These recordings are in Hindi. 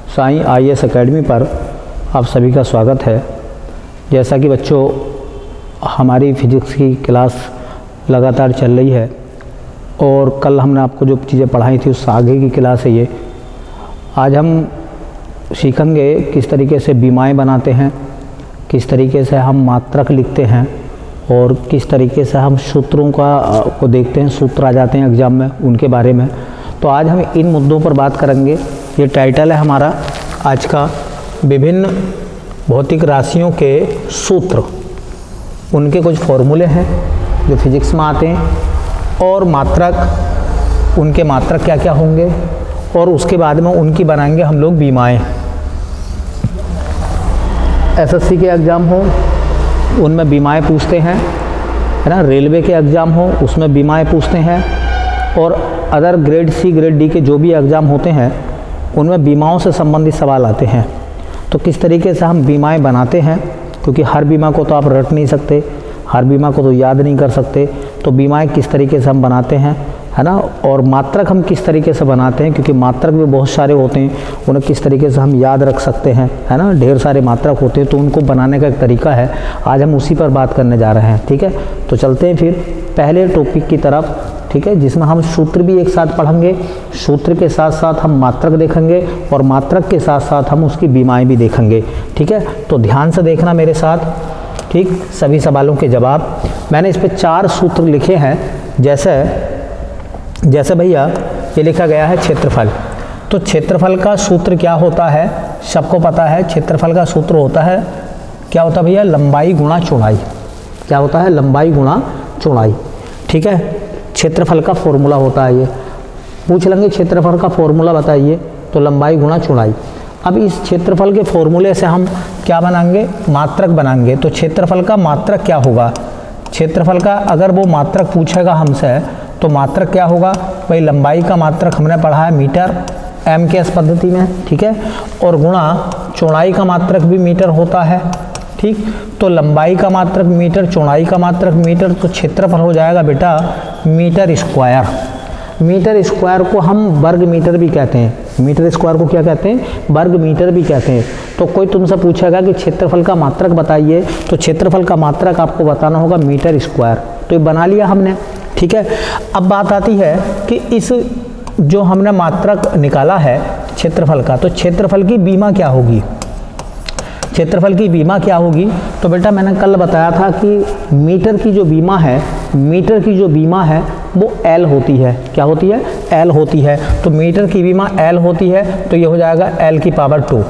साईं IAS एकेडमी पर आप सभी का स्वागत है। जैसा कि बच्चों हमारी फिजिक्स की क्लास लगातार चल रही है और कल हमने आपको जो चीज़ें पढ़ाई थी उससे आगे की क्लास है ये। आज हम सीखेंगे किस तरीके से बीमाएँ बनाते हैं, किस तरीके से हम मात्रक लिखते हैं और किस तरीके से हम सूत्रों को देखते हैं, सूत्र आ जाते हैं एग्ज़ाम में, उनके बारे में। तो आज हम इन मुद्दों पर बात करेंगे। ये टाइटल है हमारा आज का, विभिन्न भौतिक राशियों के सूत्र, उनके कुछ फॉर्मूले हैं जो फिजिक्स में आते हैं और मात्रक, उनके मात्रक क्या क्या होंगे और उसके बाद में उनकी बनाएंगे हम लोग बीमाएँ। SSC के एग्ज़ाम हो उनमें बीमाएँ पूछते हैं, है ना। रेलवे के एग्ज़ाम हो उसमें बीमाएँ पूछते हैं और other grade C grade D के जो भी एग्ज़ाम होते हैं उनमें बीमाओं से संबंधित सवाल आते हैं। तो किस तरीके से हम बीमाएँ बनाते हैं, क्योंकि हर बीमा को तो आप रट नहीं सकते, हर बीमा को तो याद नहीं कर सकते। तो बीमाएँ किस तरीके से हम बनाते हैं, है ना। और मात्रक हम किस तरीके से बनाते हैं, क्योंकि मात्रक भी बहुत सारे होते हैं, उन्हें किस तरीके से हम याद रख सकते हैं, है ना। ढेर सारे मात्रक होते हैं तो उनको बनाने का एक तरीका है। आज हम उसी पर बात करने जा रहे हैं, ठीक है। तो चलते हैं फिर पहले टॉपिक की तरफ, ठीक है, जिसमें हम सूत्र भी एक साथ पढ़ेंगे, सूत्र के साथ साथ हम मात्रक देखेंगे और मात्रक के साथ साथ हम उसकी बीमाएँ भी देखेंगे, ठीक है। तो ध्यान से देखना मेरे साथ, ठीक। सभी सवालों के जवाब मैंने इस पर 4 सूत्र लिखे हैं। जैसे भैया ये लिखा गया है क्षेत्रफल। तो क्षेत्रफल का सूत्र क्या होता है, सबको पता है। क्षेत्रफल का सूत्र होता है, क्या होता है भैया, लंबाई गुणा चौड़ाई। क्या होता है, लंबाई गुणा चौड़ाई, ठीक है। क्षेत्रफल का फॉर्मूला होता है ये। पूछ लेंगे क्षेत्रफल का फॉर्मूला बताइए, तो लंबाई गुणा चौड़ाई। अब इस क्षेत्रफल के फॉर्मूले से हम क्या बनाएंगे, मात्रक बनाएंगे। तो क्षेत्रफल का मात्रक क्या होगा, क्षेत्रफल का अगर वो मात्रक पूछेगा हमसे तो मात्रक क्या होगा भाई, लंबाई का मात्रक हमने पढ़ा है मीटर, MKS पद्धति में, ठीक है। और गुणा चौड़ाई का मात्रक भी मीटर होता है, ठीक। तो लंबाई का मात्रक मीटर, चौड़ाई का मात्रक मीटर, तो क्षेत्रफल हो जाएगा बेटा मीटर स्क्वायर। मीटर स्क्वायर को हम वर्ग मीटर भी कहते हैं। मीटर स्क्वायर को क्या कहते हैं, वर्ग मीटर भी कहते हैं। तो कोई तुमसे पूछेगा कि क्षेत्रफल का मात्रक बताइए, तो क्षेत्रफल का मात्रक आपको बताना होगा मीटर स्क्वायर। तो ये बना लिया हमने, ठीक है। अब बात आती है कि इस जो हमने मात्रक निकाला है क्षेत्रफल का, तो क्षेत्रफल की बीमा क्या होगी, क्षेत्रफल की बीमा क्या होगी। तो बेटा मैंने कल बताया था कि मीटर की जो बीमा है, मीटर की जो बीमा है वो L होती है। क्या होती है, L होती है। तो मीटर की बीमा L होती है, तो ये हो जाएगा L की पावर 2,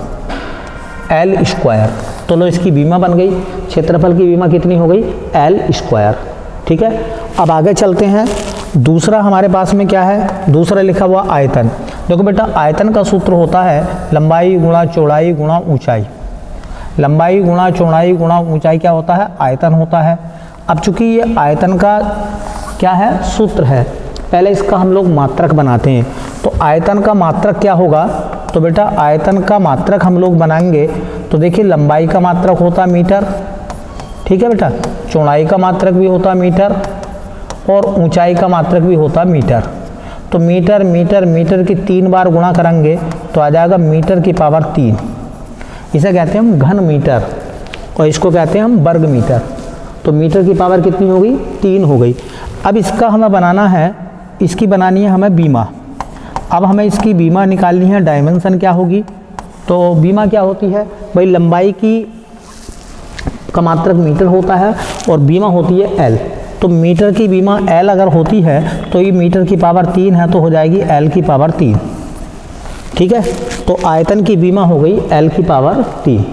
L स्क्वायर। तो लो इसकी बीमा बन गई, क्षेत्रफल की बीमा कितनी हो गई, L स्क्वायर, ठीक है। अब आगे चलते हैं। दूसरा हमारे पास में क्या है, दूसरा लिखा हुआ आयतन। देखो बेटा आयतन का सूत्र होता है लंबाई गुणा चौड़ाई गुणा ऊंचाई। लंबाई गुणा चौड़ाई गुणा ऊंचाई क्या होता है, आयतन होता है। अब चूंकि ये आयतन का क्या है, सूत्र है, पहले इसका हम लोग मात्रक बनाते हैं। तो आयतन का मात्रक क्या होगा, तो बेटा आयतन का मात्रक हम लोग बनाएंगे। तो देखिए लंबाई का मात्रक होता मीटर, ठीक है बेटा, चौड़ाई का मात्रक भी होता मीटर और ऊंचाई का मात्रक भी होता मीटर। तो मीटर मीटर मीटर की 3 बार गुणा करेंगे तो आ जाएगा मीटर की पावर 3। इसे कहते हैं हम घन मीटर और इसको कहते हैं हम वर्ग मीटर। तो मीटर की पावर कितनी हो गई, 3 हो गई। अब इसका हमें बनाना है, इसकी बनानी है हमें बीमा। अब हमें इसकी बीमा निकालनी है, डायमेंशन क्या होगी। तो बीमा क्या होती है भाई, लंबाई की का मात्रक मीटर होता है और बीमा होती है L। तो मीटर की बीमा L अगर होती है तो ये मीटर की पावर 3 है, तो हो जाएगी L की पावर 3, ठीक है। तो आयतन की बीमा हो गई L की पावर 3।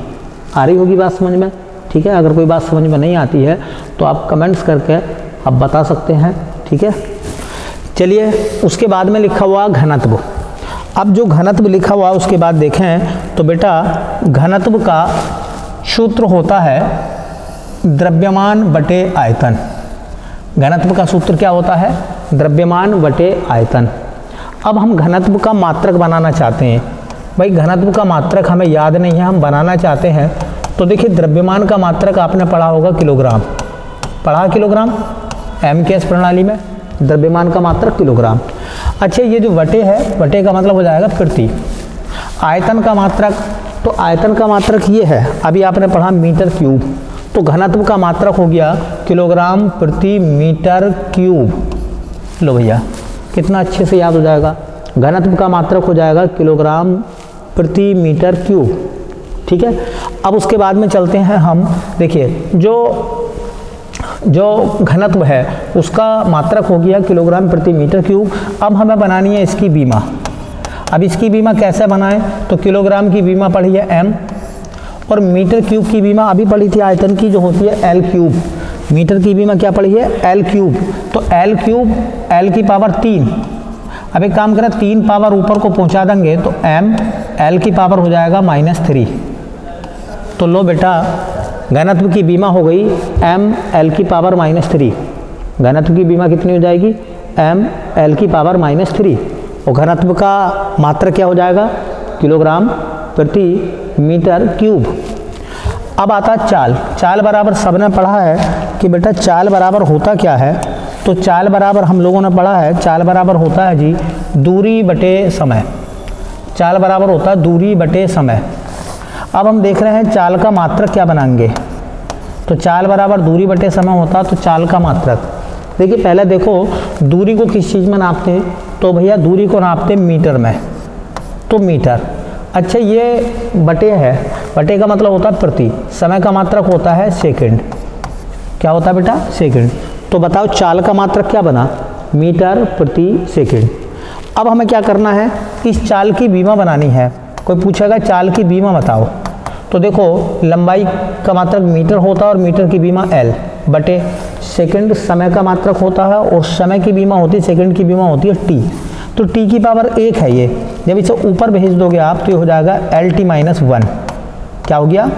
आ रही होगी बात समझ में, ठीक है। अगर कोई बात समझ में नहीं आती है तो आप कमेंट्स करके आप बता सकते हैं, ठीक है। चलिए उसके बाद में लिखा हुआ घनत्व। अब जो घनत्व लिखा हुआ उसके बाद देखें तो बेटा घनत्व का सूत्र होता है द्रव्यमान बटे आयतन। घनत्व का सूत्र क्या होता है, द्रव्यमान बटे आयतन। अब हम घनत्व का मात्रक बनाना चाहते हैं। भाई घनत्व का मात्रक हमें याद नहीं है, हम बनाना चाहते हैं। तो देखिए द्रव्यमान का मात्रक आपने पढ़ा होगा किलोग्राम, पढ़ा किलोग्राम MKS प्रणाली में, द्रव्यमान का मात्रक किलोग्राम। अच्छा ये जो वटे है, वटे का मतलब हो जाएगा प्रति। आयतन का मात्रक, तो आयतन का मात्रक ये है, अभी आपने पढ़ा मीटर क्यूब, तो घनत्व का मात्रक हो गया किलोग्राम प्रति मीटर क्यूब। लो भैया कितना अच्छे से याद हो जाएगा, घनत्व का मात्रक हो जाएगा किलोग्राम प्रति मीटर क्यूब। ठीक है, अब उसके बाद में चलते हैं हम, देखिए जो घनत्व है उसका मात्रक हो गया किलोग्राम प्रति मीटर क्यूब। अब हमें बनानी है इसकी बीमा। अब इसकी बीमा कैसे बनाएं, तो किलोग्राम की बीमा पढ़ी है m, और मीटर क्यूब की बीमा अभी पढ़ी थी आयतन की, जो होती है l क्यूब। मीटर की बीमा क्या पढ़ी है, l क्यूब, तो l क्यूब l की पावर 3। अब एक काम करें, 3 पावर ऊपर को पहुंचा देंगे तो m l की पावर हो जाएगा -3। तो लो बेटा घनत्व की बीमा हो गई m l की पावर -3। घनत्व की बीमा कितनी हो जाएगी, m l की पावर -3, और घनत्व का मात्रक क्या हो जाएगा, किलोग्राम प्रति मीटर क्यूब। अब आता चाल। चाल बराबर सबने पढ़ा है कि बेटा चाल बराबर होता क्या है, तो चाल बराबर हम लोगों ने पढ़ा है, चाल बराबर होता है जी दूरी बटे समय। चाल बराबर होता है दूरी बटे समय। अब हम देख रहे हैं चाल का मात्रक क्या बनाएंगे, तो चाल बराबर दूरी बटे समय होता, तो चाल का मात्रक देखिए, पहले देखो दूरी को किस चीज़ में नापते हैं, तो भैया दूरी को नापते हैं मीटर में, तो मीटर। अच्छा ये बटे है, बटे का मतलब होता है प्रति, समय का मात्रक होता है सेकंड। क्या होता है बेटा, सेकंड। तो बताओ चाल का मात्रक क्या बना, मीटर प्रति सेकंड। अब हमें क्या करना है, इस चाल की बीमा बनानी है। कोई पूछेगा चाल की बीमा बताओ, तो देखो लंबाई का मात्रक मीटर होता है और मीटर की बीमा l बटे सेकंड समय का मात्रक होता है, और समय की बीमा होती है, सेकंड की बीमा होती है t। तो t की पावर 1 है ये, जब इसे ऊपर भेज दोगे आप तो ये हो जाएगा LT-1। क्या हो गया,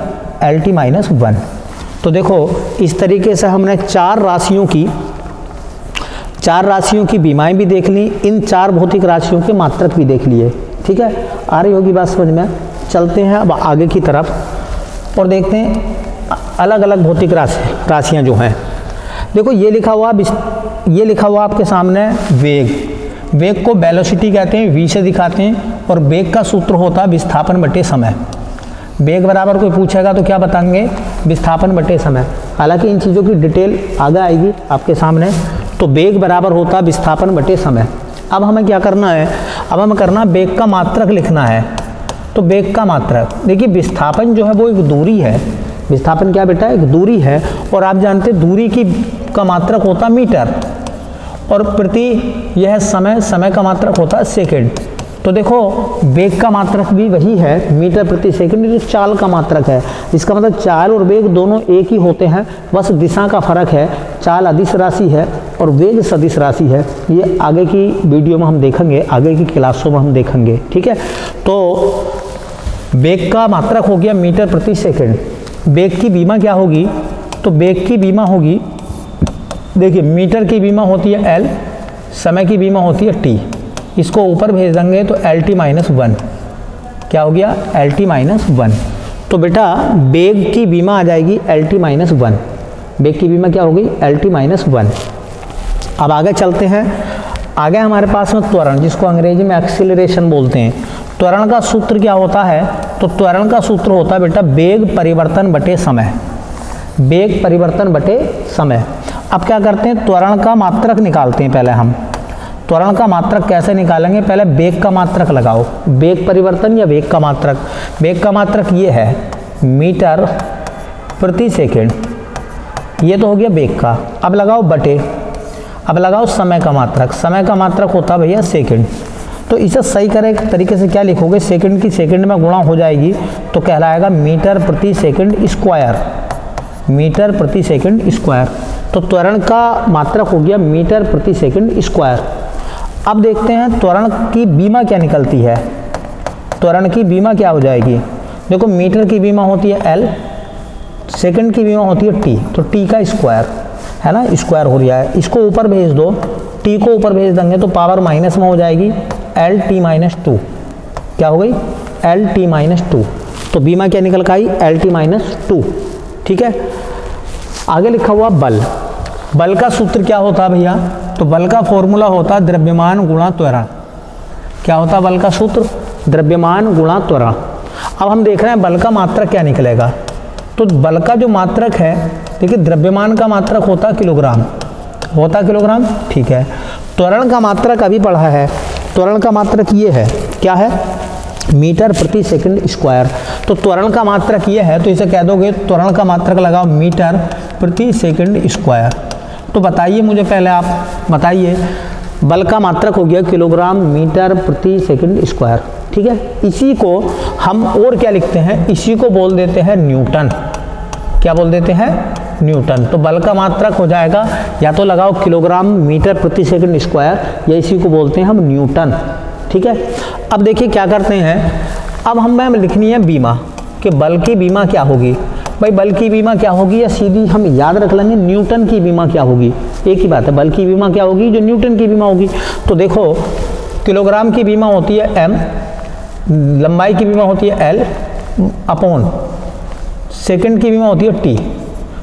LT-1। तो देखो इस तरीके से हमने चार राशियों की बीमाएं भी देख ली, इन 4 भौतिक राशियों के मात्रक भी देख लिए। ठीक है, आ रही होगी बात समझ में। चलते हैं अब आगे की तरफ और देखते हैं अलग अलग भौतिक राशियाँ जो हैं। देखो ये लिखा हुआ आपके सामने वेग। वेग को वेलोसिटी कहते हैं, v से दिखाते हैं, और वेग का सूत्र होता है विस्थापन बटे समय। वेग बराबर कोई पूछेगा तो क्या बताएंगे, विस्थापन बटे समय। हालांकि इन चीज़ों की डिटेल आगे आएगी आपके सामने। तो वेग बराबर होता है विस्थापन बटे समय। अब हमें क्या करना है, अब हमें करना वेग का मात्रक लिखना है। तो वेग का मात्रक देखिए, विस्थापन जो है वो एक दूरी है। विस्थापन क्या बेटा, एक दूरी है, और आप जानते हैं दूरी का मात्रक होता मीटर, और प्रति यह समय का मात्रक होता है सेकंड। तो देखो वेग का मात्रक भी वही है, मीटर प्रति सेकंड, जो चाल का मात्रक है। इसका मतलब चाल और वेग दोनों एक ही होते हैं, बस दिशा का फर्क है। चाल अदिश राशि है और वेग सदिश राशि है। ये आगे की वीडियो में हम देखेंगे, आगे की क्लासों में हम देखेंगे। ठीक है, तो वेग का मात्रक हो गया मीटर प्रति सेकंड। वेग की बीमा क्या होगी, तो वेग की बीमा होगी, देखिए मीटर की बीमा होती है l, समय की बीमा होती है t। इसको ऊपर भेज देंगे तो LT-1। क्या हो गया, LT-1। तो बेटा वेग की बीमा आ जाएगी LT-1। वेग की बीमा क्या होगी, LT-1। अब आगे चलते हैं। आगे हमारे पास में त्वरण, जिसको अंग्रेजी में एक्सीलरेशन बोलते हैं। त्वरण का सूत्र क्या होता है, तो त्वरण का सूत्र होता है बेटा वेग परिवर्तन बटे समय। वेग परिवर्तन बटे समय। अब क्या करते हैं, त्वरण का मात्रक निकालते हैं। पहले हम त्वरण का मात्रक कैसे निकालेंगे, पहले वेग का मात्रक लगाओ। वेग परिवर्तन या वेग का मात्रक, वेग का मात्रक ये है मीटर प्रति सेकंड। ये तो हो गया वेग का। अब लगाओ बटे, अब लगाओ समय का मात्रक। समय का मात्रक होता भैया सेकंड। तो इसे सही करे तरीके से क्या लिखोगे, सेकंड की सेकंड में गुणा हो जाएगी तो कहलाएगा मीटर प्रति सेकंड स्क्वायर। मीटर प्रति सेकंड स्क्वायर। तो त्वरण का मात्रक हो गया मीटर प्रति सेकंड स्क्वायर। अब देखते हैं त्वरण की बीमा क्या निकलती है। त्वरण की बीमा क्या हो जाएगी, देखो मीटर की बीमा होती है l, सेकंड की बीमा होती है t, तो t का स्क्वायर है ना, स्क्वायर हो रहा है। इसको ऊपर भेज दो, t को ऊपर भेज देंगे तो पावर माइनस में हो जाएगी LT-2। क्या हो गई, LT-2। तो बीमा क्या निकल कर आई, LT-2। ठीक है, आगे लिखा हुआ बल। बल का सूत्र क्या होता है भैया, तो बल का फॉर्मूला होता है द्रव्यमान गुणा त्वरण। क्या होता है बल का सूत्र, द्रव्यमान गुणा त्वरण। अब हम देख रहे हैं बल का मात्रक क्या निकलेगा। तो बल का जो मात्रक है, देखिए द्रव्यमान का मात्रक होता किलोग्राम, होता किलोग्राम, ठीक है। त्वरण का मात्रक अभी पढ़ा है, त्वरण का मात्रक ये है, क्या है, मीटर प्रति सेकंड स्क्वायर। तो त्वरण का मात्रक ये है, तो इसे कह दोगे त्वरण का मात्रक लगाओ मीटर प्रति सेकंड स्क्वायर। तो बताइए मुझे पहले आप बताइए, बल का मात्रक हो गया किलोग्राम मीटर प्रति सेकंड स्क्वायर, ठीक है। इसी को हम और क्या लिखते हैं, इसी को बोल देते हैं न्यूटन। क्या बोल देते हैं, न्यूटन। तो बल का मात्रक हो जाएगा, या तो लगाओ किलोग्राम मीटर प्रति सेकंड स्क्वायर, या इसी को बोलते हैं हम न्यूटन, ठीक है। अब देखिए क्या करते हैं, अब हमें लिखनी है बीमा, कि बल की बीमा क्या होगी। भाई बल की बीमा क्या होगी, या सीधी हम याद रख लेंगे न्यूटन की बीमा क्या होगी, एक ही बात है। बल की बीमा क्या होगी, जो न्यूटन की बीमा होगी। तो देखो किलोग्राम की बीमा होती है m, लंबाई की बीमा होती है l अपॉन सेकंड की बीमा होती है t।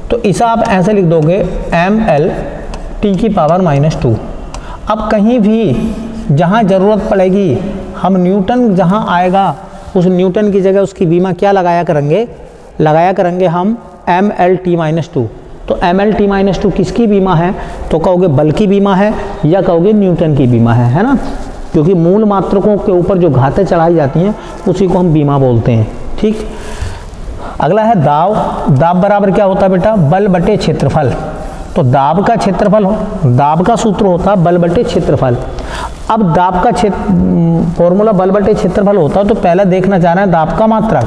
तो इसे आप ऐसे लिख दोगे ml t की पावर -2। अब कहीं भी जहाँ ज़रूरत पड़ेगी हम न्यूटन जहाँ आएगा उस न्यूटन की जगह उसकी बीमा क्या लगाया करेंगे हम mlt-2। तो mlt-2 किसकी बीमा है, तो कहोगे बल की बीमा है, या कहोगे न्यूटन की बीमा है ना, क्योंकि मूल मात्रकों के ऊपर जो घातें चढ़ाई जाती हैं उसी को हम बीमा बोलते हैं, ठीक। अगला है दाब। दाब बराबर क्या होता है बेटा, बल बटे क्षेत्रफल। तो दाब का क्षेत्रफल दाब का सूत्र होता है बल बटे क्षेत्रफल। अब दाब का फॉर्मूला बल बटे क्षेत्रफल होता है, तो पहले देखना चाह रहे हैं दाब का मात्रक।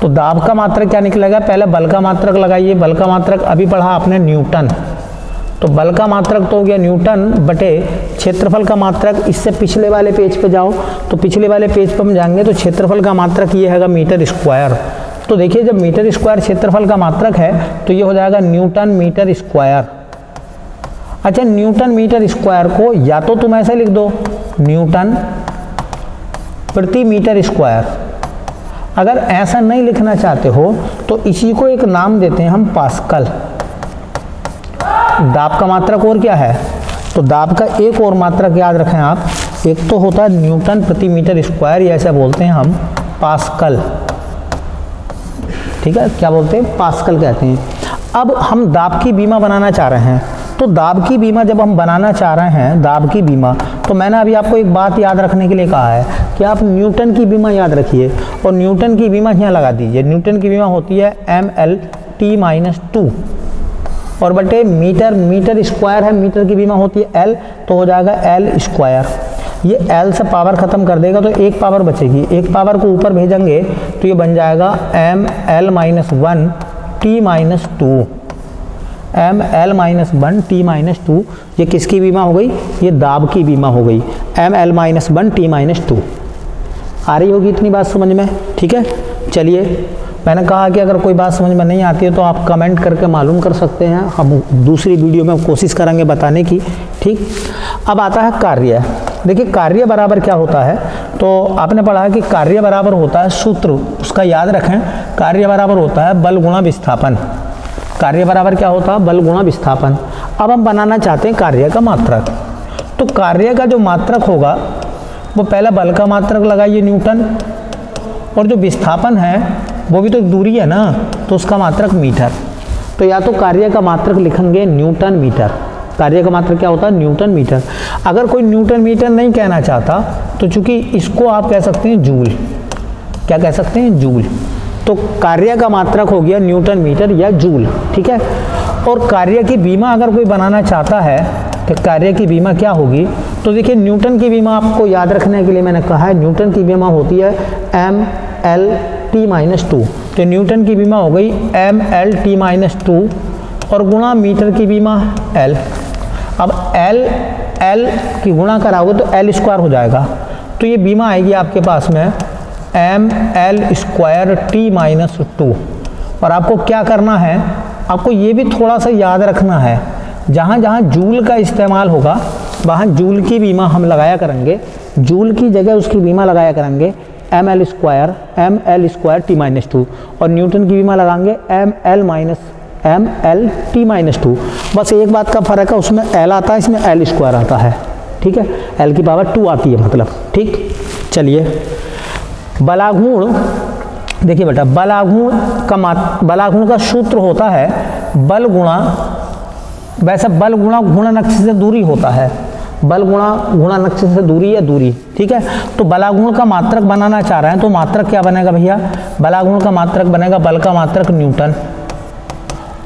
तो दाब का मात्रक क्या निकलेगा, पहले बल का मात्रक लगाइए। बल का मात्रक अभी पढ़ा आपने न्यूटन, तो बल का मात्रक तो हो गया न्यूटन बटे क्षेत्रफल का मात्रक। इससे पिछले वाले पेज पे जाओ, तो पिछले वाले पेज पर हम जाएंगे तो क्षेत्रफल का मात्रक ये है मीटर स्क्वायर। तो देखिए जब मीटर स्क्वायर क्षेत्रफल का मात्रक है तो ये हो जाएगा न्यूटन मीटर स्क्वायर। अच्छा, न्यूटन मीटर स्क्वायर को या तो तुम ऐसे लिख दो न्यूटन प्रति मीटर स्क्वायर। अगर ऐसा नहीं लिखना चाहते हो तो इसी को एक नाम देते हैं हम पास्कल। दाब का मात्रक और क्या है, तो दाब का एक और मात्रक याद रखें आप, एक तो होता है न्यूटन प्रति मीटर स्क्वायर, या ऐसा बोलते हैं हम पास्कल, ठीक है। क्या बोलते हैं, पास्कल कहते हैं। अब हम दाब की बीमा बनाना चाह रहे हैं, तो दाब की बीमा जब हम बनाना चाह रहे हैं, दाब की बीमा, तो मैंने अभी आपको एक बात याद रखने के लिए कहा है कि आप न्यूटन की बीमा याद रखिए, और न्यूटन की बीमा यहाँ लगा दीजिए। न्यूटन की बीमा होती है mlt-2 और बटे मीटर, मीटर स्क्वायर है, मीटर की बीमा होती है l, तो हो जाएगा l स्क्वायर। ये l से पावर ख़त्म कर देगा तो एक पावर बचेगी, एक पावर को ऊपर भेजेंगे तो ये बन जाएगा ml-1 t-2, ml-1 t-2। ये किसकी बीमा हो गई, ये दाब की बीमा हो गई, ml-1 t-2। आ रही होगी इतनी बात समझ में, ठीक है। चलिए, मैंने कहा कि अगर कोई बात समझ में नहीं आती है तो आप कमेंट करके मालूम कर सकते हैं, हम दूसरी वीडियो में कोशिश करेंगे बताने की, ठीक। अब आता है कार्य। देखिए कार्य बराबर क्या होता है, तो आपने पढ़ा है कि कार्य बराबर होता है, सूत्र उसका याद रखें, कार्य बराबर होता है बल गुणा विस्थापन। कार्य बराबर क्या होता है, बल गुणा विस्थापन। अब हम बनाना चाहते हैं कार्य का मात्रक, तो कार्य का जो मात्रक होगा वो पहले बल का मात्रक लगाइए न्यूटन, और जो विस्थापन है वो भी तो दूरी है ना, तो उसका मात्रक मीटर। तो या तो कार्य का मात्रक लिखेंगे न्यूटन मीटर, कार्य का मात्रक क्या होता है, न्यूटन मीटर। अगर कोई न्यूटन मीटर नहीं कहना चाहता तो चूंकि इसको आप कह सकते हैं जूल, क्या कह सकते हैं, जूल। तो कार्य का मात्रक हो गया न्यूटन मीटर या जूल, ठीक है। और कार्य की बीमा अगर कोई बनाना चाहता है तो कार्य की बीमा क्या होगी, तो देखिए न्यूटन की बीमा आपको याद रखने के लिए मैंने कहा है, न्यूटन की बीमा होती है mlt-2। तो न्यूटन की बीमा हो गई mlt-2 और गुणा मीटर की बीमा l। अब l की गुणा कराओगे तो l स्क्वायर हो जाएगा, तो ये बीमा आएगी आपके पास में ml² t-2। और आपको क्या करना है, आपको ये भी थोड़ा सा याद रखना है, जहाँ जहाँ जूल का इस्तेमाल होगा वहाँ जूल की बीमा हम लगाया करेंगे, जूल की जगह उसकी बीमा लगाया करेंगे ml² t-2, और न्यूटन की बीमा लगाएंगे ml-t-2। बस एक बात का फ़र्क है, उसमें l आता है, इसमें l स्क्वायर आता है, ठीक है, l की पावर 2 आती है मतलब, ठीक। चलिए बलागुण, देखिए बेटा, बलागुण का सूत्र होता है बल गुणा, वैसे बल गुणा गुणन अक्ष से दूरी होता है, बल गुणा गुणन अक्ष से दूरी या दूरी, ठीक है। तो बलागुण का मात्रक बनाना चाह रहे हैं तो मात्रक क्या बनेगा भैया, बलागुण का मात्रक बनेगा बल का मात्रक न्यूटन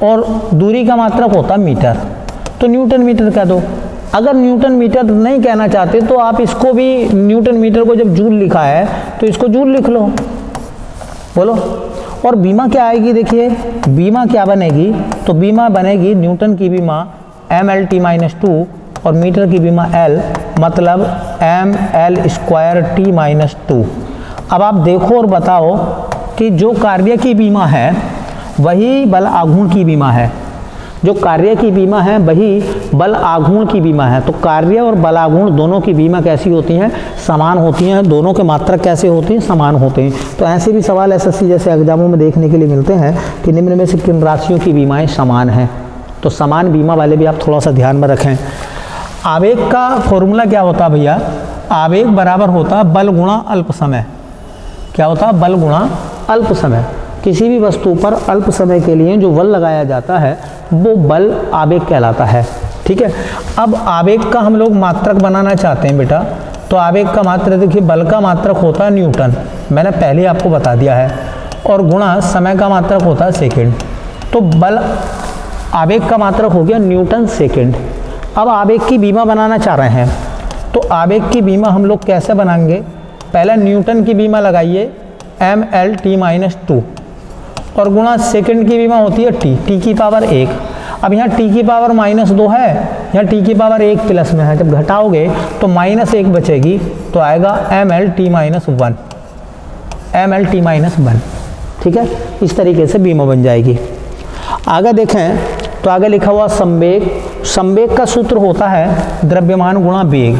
और दूरी का मात्रक होता मीटर, तो न्यूटन मीटर कह दो। अगर न्यूटन मीटर नहीं कहना चाहते तो आप इसको भी, न्यूटन मीटर को जब जूल लिखा है तो इसको जूल लिख लो, बोलो। और बीमा क्या आएगी, देखिए बीमा क्या बनेगी, तो बीमा बनेगी न्यूटन की बीमा mL/t-2 और मीटर की बीमा L, मतलब mL²t-2। अब आप देखो और बताओ कि जो कार्य की बीमा है वही बल आघूर्ण की बीमा है, जो कार्य की बीमा है वही बल आघूर्ण की बीमा है। तो कार्य और बल आघूर्ण दोनों की बीमा कैसी होती हैं, समान होती हैं, दोनों के मात्रक कैसे होते हैं, समान होते हैं। तो ऐसे भी सवाल एसएससी जैसे एग्जामों में देखने के लिए मिलते हैं कि निम्न में से किन राशियों की बीमाएं समान हैं। तो समान बीमा वाले भी आप थोड़ा सा ध्यान में रखें। आवेग का फॉर्मूला क्या होता है भैया, आवेग बराबर होता है बल गुणा अल्प समय। क्या होता है, बल गुणा अल्प समय। किसी भी वस्तु पर अल्प समय के लिए जो बल लगाया जाता है वो बल आवेग कहलाता है, ठीक है। अब आवेग का हम लोग मात्रक बनाना चाहते हैं बेटा, तो आवेग का मात्रक देखिए, बल का मात्रक होता है न्यूटन, मैंने पहले आपको बता दिया है, और गुणा समय का मात्रक होता है सेकंड। तो बल आवेग का मात्रक हो गया न्यूटन सेकंड। अब आवेग की बीमा बनाना चाह रहे हैं, तो आवेग की बीमा हम लोग कैसे बनाएंगे, पहले न्यूटन की बीमा लगाइए mL/t-2 और गुणा सेकंड की बीमा होती है t की पावर 1। अब यहाँ t की पावर -2 है, यहाँ t की पावर 1 प्लस में है, जब घटाओगे तो -1 बचेगी, तो आएगा mL/t-1, mL/t-1, ठीक है। इस तरीके से बीमा बन जाएगी। आगे देखें तो आगे लिखा हुआ संवेग, संवेग का सूत्र होता है द्रव्यमान गुणा वेग।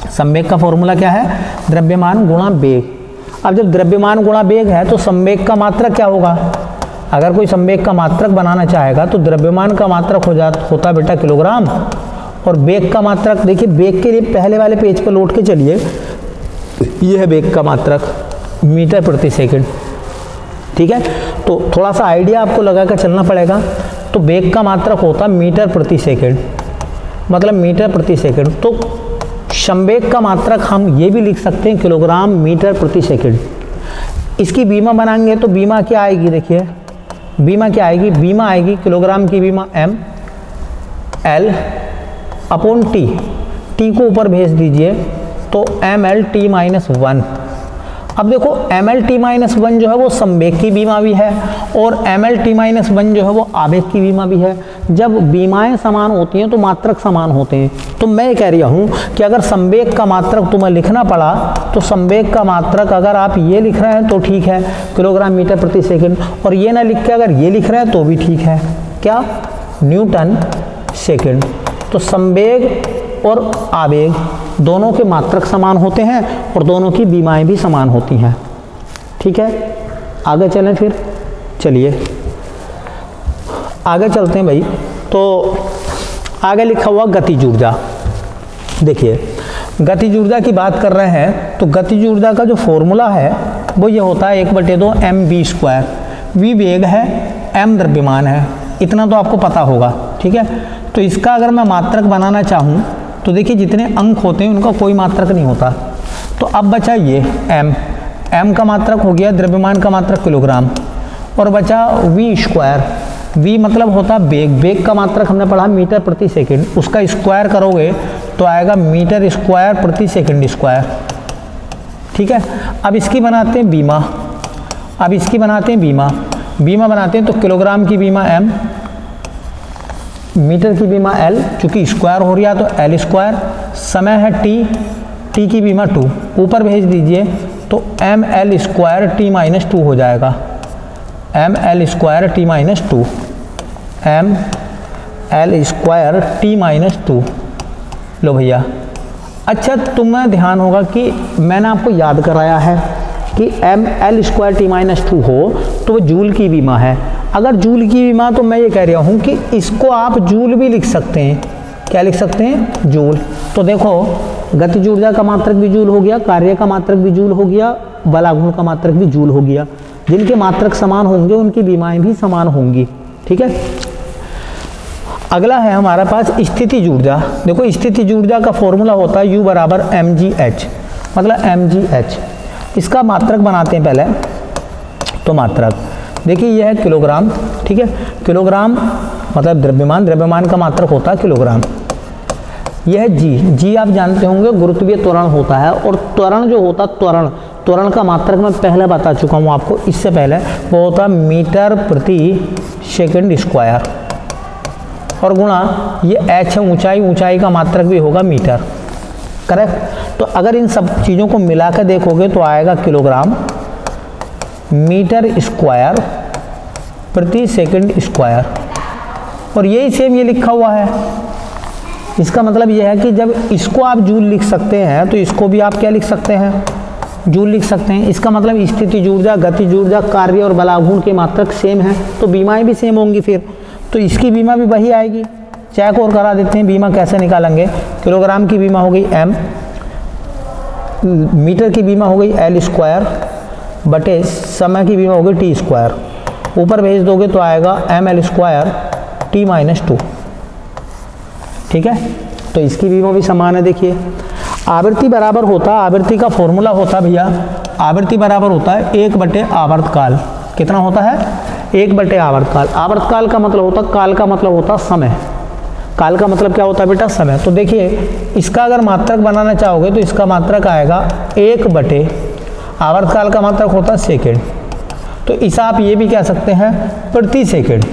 संवेग का फॉर्मूला क्या है, द्रव्यमान गुणा वेग। अब जब द्रव्यमान गुणा वेग है तो संवेग का मात्रक क्या होगा, अगर कोई संवेग का मात्रक बनाना चाहेगा तो द्रव्यमान का मात्रक होता बेटा किलोग्राम, और वेग का मात्रक, देखिए वेग के लिए पहले वाले पेज पर लौट के चलिए, ये है वेग का मात्रक मीटर प्रति सेकंड, ठीक है। तो थोड़ा सा आइडिया आपको लगा कर चलना पड़ेगा। तो वेग का मात्रक होता मीटर प्रति सेकंड, मतलब मीटर प्रति सेकंड। तो संवेग का मात्रक हम ये भी लिख सकते हैं किलोग्राम मीटर प्रति सेकंड। इसकी बीमा बनाएंगे तो बीमा क्या आएगी, देखिए बीमा क्या आएगी, बीमा आएगी किलोग्राम की बीमा mL/t, t को ऊपर भेज दीजिए तो mL/t-1। अब देखो mL/t-1 जो है वो संवेग की बीमा भी है और mL/t-1 जो है वो आवेग की बीमा भी है। जब बीमाएं समान होती हैं तो मात्रक समान होते हैं। तो मैं ये कह रहा हूँ कि अगर संवेग का मात्रक तुम्हें लिखना पड़ा तो संवेग का मात्रक अगर आप ये लिख रहे हैं तो ठीक है, किलोग्राम मीटर प्रति सेकंड, और ये ना लिख के अगर ये लिख रहे हैं तो भी ठीक है, क्या, न्यूटन सेकंड। तो संवेग और आवेग दोनों के मात्रक समान होते हैं और दोनों की बीमाएं भी समान होती हैं, ठीक है। आगे चलें फिर, चलिए आगे चलते हैं भाई। तो आगे लिखा हुआ गतिज ऊर्जा, देखिए गतिज ऊर्जा की बात कर रहे हैं तो गतिज ऊर्जा का जो फॉर्मूला है वो ये होता है 1/2 mv²। v वेग है, m द्रव्यमान है, इतना तो आपको पता होगा, ठीक है। तो इसका अगर मैं मात्रक बनाना चाहूँ तो देखिए जितने अंक होते हैं उनका कोई मात्रक नहीं होता। तो अब बचा ये m का मात्रक हो गया, द्रव्यमान का मात्रक किलोग्राम, और बचा v²। v मतलब होता है वेग, वेग का मात्रक हमने पढ़ा मीटर प्रति सेकंड, उसका स्क्वायर करोगे तो आएगा मीटर स्क्वायर प्रति सेकंड स्क्वायर, ठीक है। अब इसकी बनाते हैं बीमा, अब इसकी बनाते हैं बीमा, बीमा बनाते हैं तो किलोग्राम की बीमा m, मीटर की बीमा L, चूँकि स्क्वायर हो रहा तो L², समय है t की बीमा 2, ऊपर भेज दीजिए तो mL²t-2 हो जाएगा, mL²t-2, mL²t-2। लो भैया, अच्छा तुम्हें ध्यान होगा कि मैंने आपको याद कराया है कि mL²t-2 हो तो वो जूल की बीमा है। अगर जूल की बीमा तो मैं ये कह रहा हूँ कि इसको आप जूल भी लिख सकते हैं, क्या लिख सकते हैं, जूल। तो देखो गतिज ऊर्जा का मात्रक भी जूल हो गया, कार्य का मात्रक भी जूल हो गया, बलागुण का मात्रक भी जूल हो गया। जिनके मात्रक समान होंगे उनकी बीमाएं भी समान होंगी। ठीक है, अगला है हमारा पास स्थितिज ऊर्जा। देखो स्थितिज ऊर्जा का फॉर्मूला होता है U बराबर mgh, मतलब mgh। इसका मात्रक बनाते हैं पहले। तो मात्रक देखिए यह है किलोग्राम। ठीक है, किलोग्राम मतलब द्रव्यमान, द्रव्यमान का मात्रक होता है किलोग्राम। यह जी आप जानते होंगे गुरुत्वीय त्वरण होता है, और त्वरण जो होता है त्वरण का मात्रक मैं पहले बता चुका हूँ आपको, इससे पहले वो होता है मीटर प्रति सेकंड स्क्वायर, और गुणा ये h है ऊंचाई, ऊंचाई का मात्रक भी होगा मीटर। करेक्ट। तो अगर इन सब चीज़ों को मिलाकर देखोगे तो आएगा किलोग्राम मीटर स्क्वायर प्रति सेकंड स्क्वायर, और यही सेम ये लिखा हुआ है। इसका मतलब यह है कि जब इसको आप जूल लिख सकते हैं तो इसको भी आप क्या लिख सकते हैं, जूल लिख सकते हैं। इसका मतलब स्थितिज ऊर्जा, गतिज ऊर्जा, कार्य और बलागुण के मात्रक सेम है, तो बीमाएं भी सेम होंगी फिर। तो इसकी बीमा भी वही आएगी। चेक और करा देते हैं बीमा कैसे निकालेंगे। किलोग्राम की बीमा हो गई m, मीटर की बीमा हो गई l स्क्वायर बटे समय की बीमा हो गई t स्क्वायर। ऊपर भेज दोगे तो आएगा ml स्क्वायर t-2। ठीक है, तो इसकी बीमा भी समान है। देखिए आवृत्ति बराबर होता है, आवृत्ति का फॉर्मूला होता है भैया, आवृत्ति बराबर होता है 1/, आवर्तकाल। कितना होता है, 1/, आवर्तकाल। आवर्तकाल का मतलब होता है, काल का मतलब होता है समय, काल का मतलब क्या होता है बेटा, समय। तो देखिए इसका अगर मात्रक बनाना चाहोगे तो इसका मात्रक आएगा 1/, आवर्तकाल का मात्रक होता है सेकेंड। तो इसे आप ये भी कह सकते हैं प्रति सेकेंड।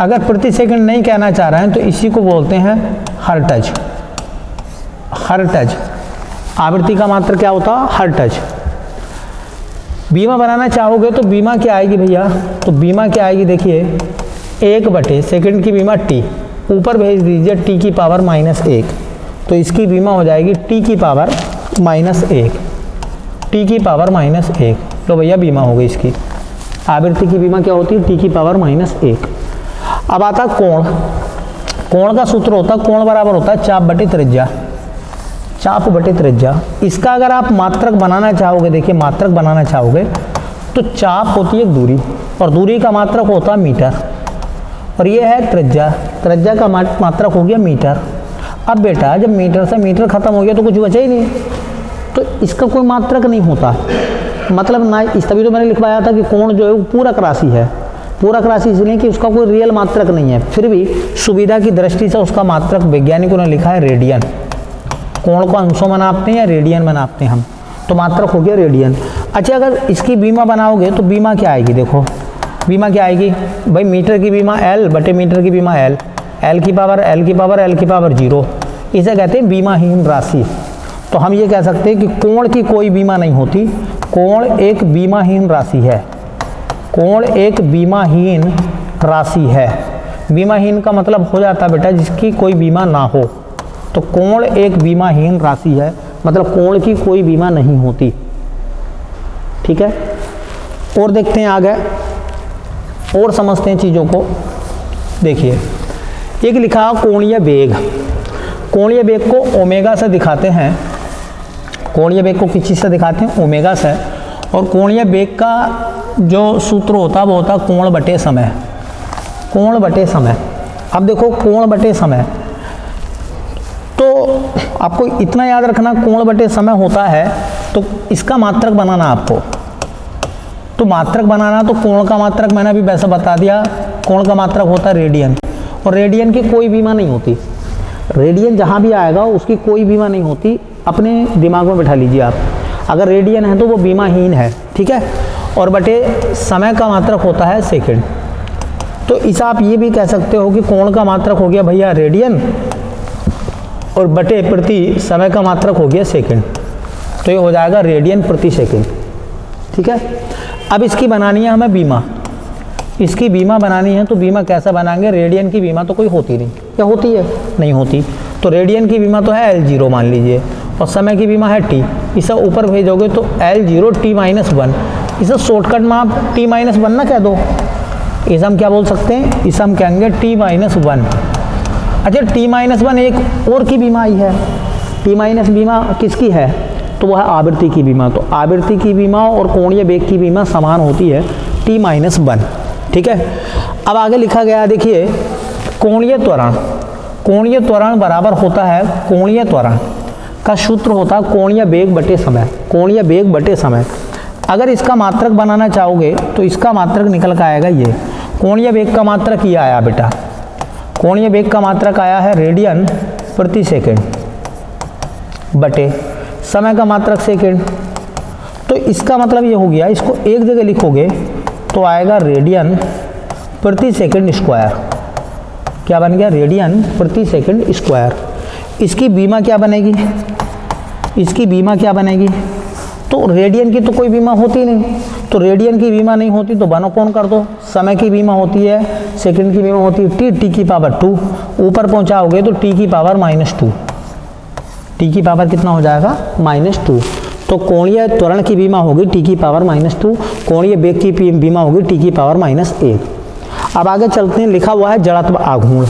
अगर प्रति सेकंड नहीं कहना चाह रहे हैं तो इसी को बोलते हैं हर्ट्ज। आवृत्ति का मात्रक क्या होता है, हर्ट्ज। बीमा बनाना चाहोगे तो बीमा क्या आएगी भैया, तो बीमा क्या आएगी देखिए 1/, सेकंड की बीमा t, ऊपर भेज दीजिए t की पावर -1, तो इसकी बीमा हो जाएगी t की पावर -1, t की पावर -1। तो भैया बीमा हो गई इसकी। आवृत्ति की बीमा क्या होती है, t की पावर -1। अब आता कोण। कोण का सूत्र होता है, कोण बराबर होता है चाप बटे त्रिज्या, चाप बटे त्रिज्या। इसका अगर आप मात्रक बनाना चाहोगे, देखिए मात्रक बनाना चाहोगे तो चाप होती है दूरी, और दूरी का मात्रक होता है मीटर, और ये है त्रिज्या, त्रिज्या का मात्रक हो गया मीटर। अब बेटा जब मीटर से मीटर खत्म हो गया तो कुछ बचा ही नहीं, तो इसका कोई मात्रक नहीं होता, मतलब ना। इस तभी तो मैंने लिखवाया था कि कोण जो है वो पूरक राशि है। पूरक राशि इसलिए कि उसका कोई रियल मात्रक नहीं है, फिर भी सुविधा की दृष्टि से उसका मात्रक वैज्ञानिकों ने लिखा है रेडियन। कोण को अंशों में नापते हैं या रेडियन में नापते हैं हम, तो मात्रक हो गया रेडियन। अच्छा अगर इसकी बीमा बनाओगे तो बीमा क्या आएगी, देखो बीमा क्या आएगी भाई, मीटर की बीमा L बटे मीटर की बीमा L, L की पावर 0, इसे कहते हैं बीमाहीन राशि। तो हम ये कह सकते हैं कि कोण की कोई बीमा नहीं होती, कोण एक बीमाहीन राशि है, कोण एक बीमाहीन राशि है। बीमाहीन का मतलब हो जाता है बेटा जिसकी कोई बीमा ना हो, तो कोण एक बीमाहीन राशि है, मतलब कोण की कोई बीमा नहीं होती। ठीक है, और देखते हैं आगे और समझते हैं चीज़ों को। देखिए एक लिखा कोणीय वेग, कोणीय वेग को ओमेगा से दिखाते हैं, कोणीय वेग को किस चीज़ से दिखाते हैं, ओमेगा से। और कोणीय वेग का जो सूत्र होता है वो होता है कोण बटे समय, कोण बटे समय। अब देखो कोण बटे समय, तो आपको इतना याद रखना कोण बटे समय होता है, तो इसका मात्रक बनाना आपको, तो मात्रक बनाना तो कोण का मात्रक मैंने अभी वैसे बता दिया, कोण का मात्रक होता है रेडियन, और रेडियन की कोई बीमा नहीं होती। रेडियन जहाँ भी आएगा उसकी कोई बीमा नहीं होती, अपने दिमाग में बैठा लीजिए आप। अगर रेडियन है तो वो बीमाहीन है, ठीक है। और बटे समय का मात्रक होता है सेकंड। तो इस आप ये भी कह सकते हो कि कोण का मात्रक हो गया भैया रेडियन, और बटे प्रति समय का मात्रक हो गया सेकंड, तो ये हो जाएगा रेडियन प्रति सेकंड। ठीक है, अब इसकी बनानी है हमें बीमा, इसकी बीमा बनानी है तो बीमा कैसा बनाएंगे, रेडियन की बीमा तो कोई होती नहीं, क्या होती है, नहीं होती। तो रेडियन की बीमा तो है L0 मान लीजिए, और समय की बीमा है T, इसे ऊपर भेजोगे तो L0 T-1, इसे शॉर्टकट में आप T-1 ना कह दो, इसे हम क्या बोल सकते हैं, इसे हम कहेंगे T-1। अच्छा T-1 एक और की बीमा आई है, T- बीमा किसकी है, तो वह है आवृत्ति की बीमा। तो आवृत्ति की बीमा और कोणीय वेग की बीमा समान होती है T-1, ठीक है। अब आगे लिखा गया देखिए, कोणीय त्वरण, कोणीय त्वरण बराबर होता है, कोणीय त्वरण का सूत्र होता है कोणीय वेग बटे समय, कोणीय वेग बटे समय। अगर इसका मात्रक बनाना चाहोगे तो इसका मात्रक निकल कर आएगा ये, कोणीय वेग का मात्रक ये आया बेटा, कोणीय वेग का मात्रक आया है रेडियन प्रति सेकंड बटे समय का मात्रक सेकंड। तो इसका मतलब ये हो गया, इसको एक जगह लिखोगे तो आएगा रेडियन प्रति सेकंड स्क्वायर। क्या बन गया, रेडियन प्रति सेकंड स्क्वायर। इसकी बीमा क्या बनेगी, इसकी बीमा क्या बनेगी, तो रेडियन की तो कोई बीमा होती नहीं, तो रेडियन की बीमा नहीं होती तो 1/4 कर दो। समय की बीमा होती है, सेकंड की बीमा होती है टी की पावर 2, ऊपर पहुंचाओगे तो टी की पावर -2, टी की पावर कितना हो जाएगा -2। तो कोणीय त्वरण की बीमा होगी टी की पावर -2, कोणीय वेग की बीमा होगी टी की पावर -1। अब आगे चलते हैं, लिखा हुआ है जड़त्व आघूर्ण।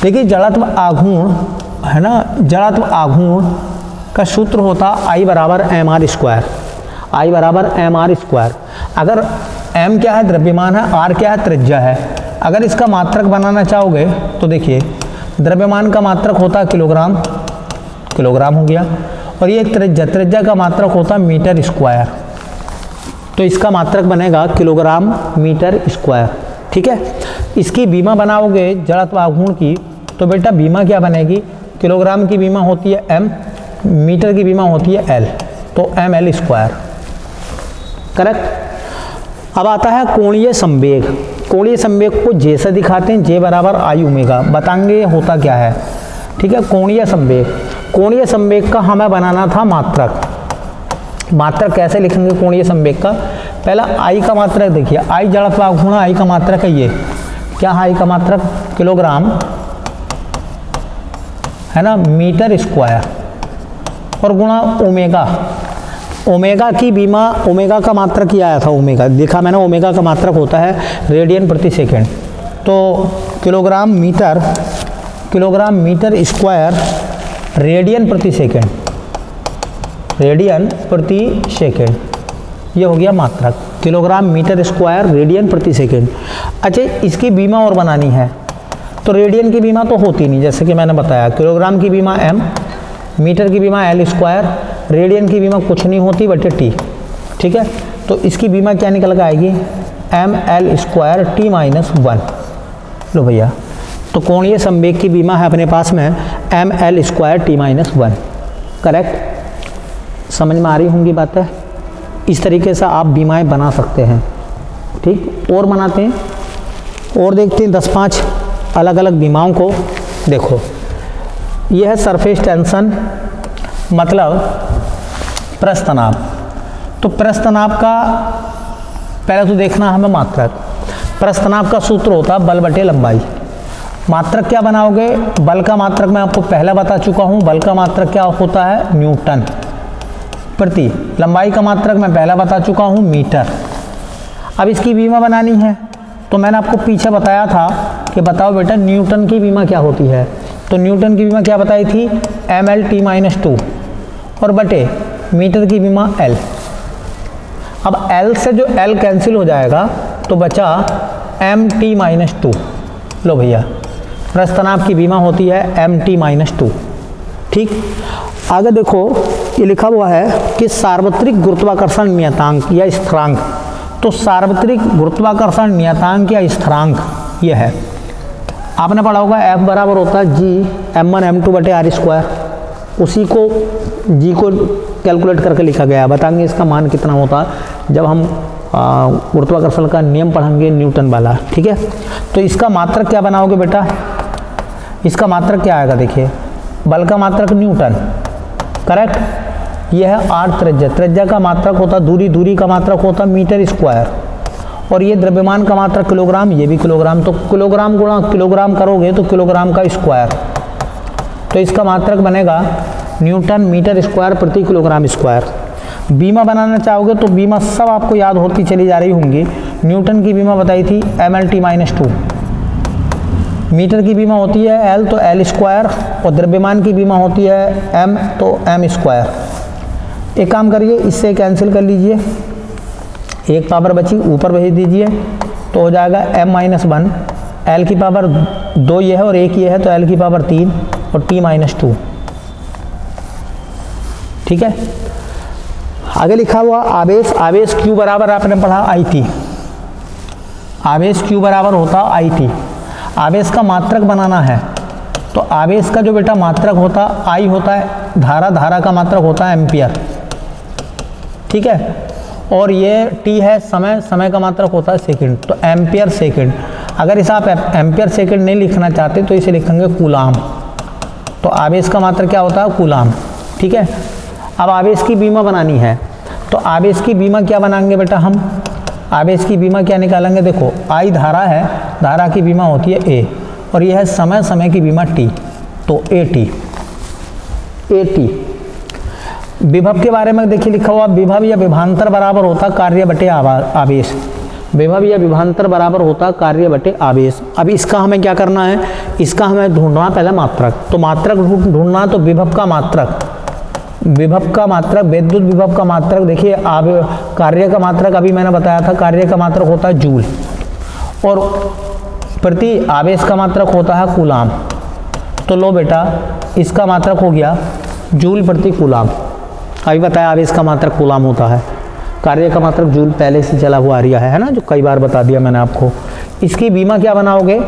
देखिए जड़त्व आघूर्ण है ना, जड़त्व आघूर्ण का सूत्र होता I बराबर mr स्क्वायर, I बराबर mr स्क्वायर। अगर m क्या है, द्रव्यमान है, r क्या है, त्रिज्या है। अगर इसका मात्रक बनाना चाहोगे तो देखिए, द्रव्यमान का मात्रक होता है किलोग्राम, किलोग्राम हो गया, और ये त्रिज्या, त्रिज्या का मात्रक होता है मीटर स्क्वायर, तो इसका मात्रक बनेगा किलोग्राम मीटर स्क्वायर, ठीक है। इसकी बीमा बनाओगे जड़त्व आघूर्ण की तो बेटा बीमा क्या बनेगी, किलोग्राम की बीमा होती है m, मीटर की बीमा होती है l, तो ml स्क्वायर, करेक्ट। अब आता है कोणीय संवेग। कोणीय संवेग को J से दिखाते हैं, J बराबर I ओमेगा, बताएंगे होता क्या है, ठीक है। कोणीय संवेग, कोणीय संवेग का हमें बनाना था मात्रक। मात्रक कैसे लिखेंगे कोणीय संवेग का, पहला I का मात्रक देखिए, I जड़त्व आघूर्ण, I का मात्रक है ये, क्या है I का मात्रक, किलोग्राम है ना, मीटर स्क्वायर, और गुणा ओमेगा। ओमेगा की बीमा, ओमेगा का मात्रक ही आया था, ओमेगा देखा मैंने, ओमेगा का मात्रक होता है रेडियन प्रति सेकंड, तो किलोग्राम मीटर स्क्वायर रेडियन प्रति सेकंड, रेडियन प्रति सेकंड, ये हो गया मात्रक, किलोग्राम मीटर स्क्वायर रेडियन प्रति सेकंड। अच्छा इसकी बीमा और बनानी है, तो रेडियन की बीमा तो होती नहीं, जैसे कि मैंने बताया, किलोग्राम की बीमा m, मीटर की बीमा l स्क्वायर, रेडियन की बीमा कुछ नहीं होती बटे t, ठीक है। तो इसकी बीमा क्या निकल कर आएगी, ml स्क्वायर T-1। लो भैया, तो कोणीय संवेग की बीमा है अपने पास में ml स्क्वायर T-1, करेक्ट। समझ में आ रही होंगी बातें, इस तरीके से आप बीमाएं बना सकते हैं, ठीक। और बनाते हैं, और देखते हैं 10-5 अलग अलग बीमाओं को। देखो यह है सरफेस टेंशन, मतलब प्रस्तनाव। तो प्रस्तनाव का पहले तो देखना हमें मात्रक। प्रस्तनाव का सूत्र होता है बल बटे लंबाई। मात्रक क्या बनाओगे, बल का मात्रक मैं आपको पहले बता चुका हूँ, बल का मात्रक क्या होता है, न्यूटन प्रति। लंबाई का मात्रक मैं पहले बता चुका हूँ, मीटर। अब इसकी बीमा बनानी है तो मैंने आपको पीछे बताया था कि बताओ बेटा न्यूटन की बीमा क्या होती है, तो न्यूटन की बीमा क्या बताई थी, ml/T-2, और बटे मीटर की बीमा L। अब L से जो L कैंसिल हो जाएगा तो बचा mt-2। लो भैया, प्रस्तनाव की बीमा होती है mt-2, ठीक। आगे देखो ये लिखा हुआ है कि सार्वत्रिक गुरुत्वाकर्षण नियतांक या स्थिरांक। तो सार्वत्रिक गुरुत्वाकर्षण नियतांक या स्थिरांक ये है, आपने पढ़ा होगा F बराबर होता है G m1 m2 बटे r स्क्वायर। उसी को G को कैलकुलेट करके लिखा गया है, बताएंगे इसका मान कितना होता है जब हम गुरुत्वाकर्षण का नियम पढ़ेंगे न्यूटन वाला, ठीक है। तो इसका मात्रक क्या बनाओगे बेटा, इसका मात्रक क्या आएगा, देखिए बल का मात्रक न्यूटन, करेक्ट। यह है r त्रिज्या, त्रिज्या का मात्रक होता है दूरी, दूरी का मात्रक होता है मीटर स्क्वायर, और ये द्रव्यमान का मात्रक किलोग्राम, ये भी किलोग्राम। तो किलोग्राम गुणा किलोग्राम करोगे तो किलोग्राम का स्क्वायर, तो इसका मात्रक बनेगा न्यूटन मीटर स्क्वायर प्रति किलोग्राम स्क्वायर। बीमा बनाना चाहोगे तो बीमा सब आपको याद होती चली जा रही होंगी। न्यूटन की बीमा बताई थी ml/T-2, मीटर की बीमा होती है L तो L स्क्वायर, और द्रव्यमान की बीमा होती है M तो M स्क्वायर। एक काम करिए, इससे कैंसिल कर लीजिए, एक पावर बची ऊपर भेज दीजिए तो हो जाएगा M-1, L की पावर 2 ये है और 1 ये है तो L की पावर 3 और T-2। ठीक है। आगे लिखा हुआ आवेश, आवेश Q बराबर आपने पढ़ा IT, आवेश Q बराबर होता IT। आवेश का मात्रक बनाना है तो आवेश का जो बेटा मात्रक होता I होता है धारा, धारा का मात्रक होता है एम्पियर। ठीक है। और ये T है समय, समय का मात्रक होता है सेकंड, तो एम्पियर सेकंड। अगर इसे आप एम्पियर सेकंड नहीं लिखना चाहते तो इसे लिखेंगे कूलाम। तो आवेश का मात्रक क्या होता है? कूलाम। ठीक है। अब आवेश की बीमा बनानी है तो आवेश की बीमा क्या बनाएंगे बेटा हम? आवेश की बीमा क्या निकालेंगे? देखो I धारा है, धारा की बीमा होती है A, और यह है समय, समय की बीमा T, तो AT। विभव के बारे में देखिए लिखा हुआ, विभव या विभवांतर बराबर होता कार्य बटे आवेश। विभव या विभवांतर बराबर होता कार्य बटे आवेश। अब इसका हमें क्या करना है? इसका हमें ढूंढना पहले मात्रक, तो मात्रक ढूंढना, तो विभव का मात्रक, विभव का मात्रक, विद्युत विभव का मात्रक। देखिए कार्य का मात्रक अभी मैंने बताया था, कार्य का मात्रक होता है जूल, और प्रति आवेश का मात्रक होता है कूलाम। तो लो बेटा, इसका मात्रक हो गया जूल प्रति कूलाम। अभी बताया आवेश का मात्रक कूलाम होता है, कार्य का मात्रक जूल पहले से चला हुआ आ रहा है ना, जो कई बार बता दिया मैंने आपको। इसकी बीमा क्या बनाओगे?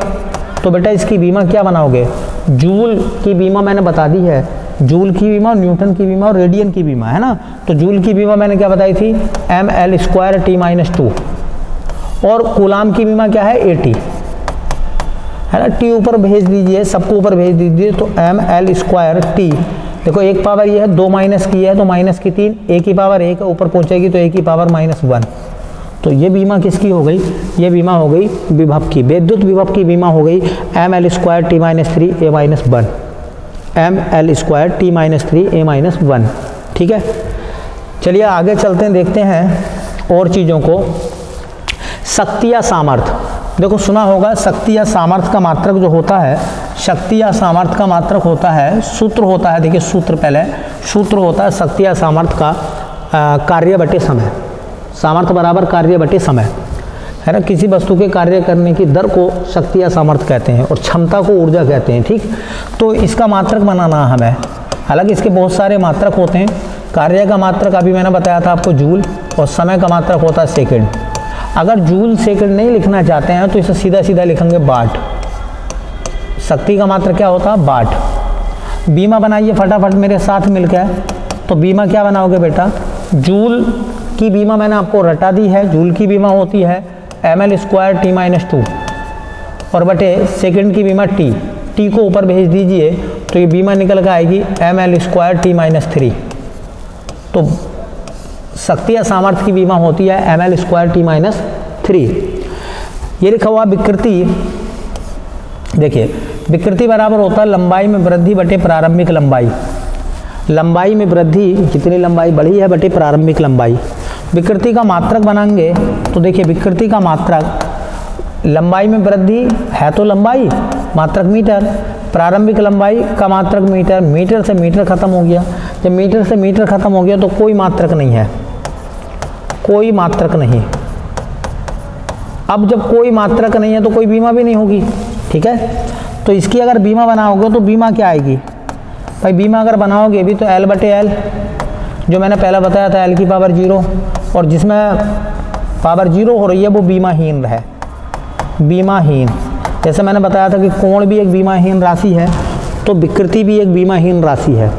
तो बेटा इसकी बीमा क्या बनाओगे? जूल की बीमा मैंने बता दी है, जूल की बीमा, न्यूटन की बीमा और रेडियन की बीमा, है ना। तो जूल की बीमा मैंने क्या बताई थी? mL स्क्वायर T-2, और कूलाम की बीमा क्या है? AT, है ना। T ऊपर भेज दीजिए, सबको ऊपर भेज दीजिए, तो mL स्क्वायर T। देखो एक पावर ये है, 2 माइनस की है तो माइनस की 3, A की पावर 1 ऊपर पहुंचेगी तो A की पावर -1। तो ये बीमा किसकी हो गई? ये बीमा हो गई विभव की, विद्युत विभव की बीमा हो गई mL square T-3 A-1, mL square T-3 A-1। ठीक है। चलिए आगे चलते हैं, देखते हैं और चीज़ों को। शक्ति या सामर्थ्य, देखो सुना होगा शक्ति या सामर्थ्य का मात्रक जो होता है, शक्ति या सामर्थ्य का मात्रक होता है, सूत्र होता है। देखिए सूत्र, पहले सूत्र होता है शक्ति या सामर्थ्य का कार्य बटे समय। सामर्थ्य बराबर कार्य बटे समय, है ना। किसी वस्तु के कार्य करने की दर को शक्ति या सामर्थ्य कहते हैं, और क्षमता को ऊर्जा कहते हैं। ठीक। तो इसका मात्रक बनाना हमें, हालांकि इसके बहुत सारे मात्रक होते हैं। कार्य का मात्रक अभी मैंने बताया था आपको जूल, और समय का मात्रक होता है सेकंड। अगर जूल सेकंड नहीं लिखना चाहते हैं तो इसे सीधा सीधा लिखेंगे वाट। शक्ति का मात्रक क्या होता है? वाट। बीमा बनाइए फटाफट मेरे साथ मिलकर। तो बीमा क्या बनाओगे बेटा? जूल की बीमा मैंने आपको रटा दी है, जूल की बीमा होती है mL स्क्वायर T-2, और बटे सेकंड की बीमा T, T को ऊपर भेज दीजिए तो ये बीमा निकल कर आएगी mL स्क्वायर T-3। तो शक्ति या सामर्थ्य की बीमा होती है mL स्क्वायर T-3। ये लिखा हुआ विकृति, देखिए विकृति बराबर होता है लंबाई में वृद्धि बटे प्रारंभिक लंबाई। लंबाई में वृद्धि, जितनी लंबाई बढ़ी है बटे प्रारंभिक लंबाई। विकृति का मात्रक बनाएंगे तो देखिए विकृति का मात्रक, लंबाई में वृद्धि है तो लंबाई, मात्रक मीटर, प्रारंभिक लंबाई का मात्रक मीटर, मीटर से मीटर खत्म हो गया। जब मीटर से मीटर खत्म हो गया तो कोई मात्रक नहीं है, कोई मात्रक नहीं। अब जब कोई मात्रक नहीं है तो कोई बीमा भी नहीं होगी। ठीक है। तो इसकी अगर बीमा बनाओगे तो बीमा क्या आएगी भाई? बीमा अगर बनाओगे भी तो L बटे L, जो मैंने पहले बताया था L की पावर 0, और जिसमें पावर 0 हो रही है वो बीमाहीन है। बीमाहीन, जैसे मैंने बताया था कि कोण भी एक बीमाहीन राशि है, तो विकृति भी एक बीमाहीन राशि है।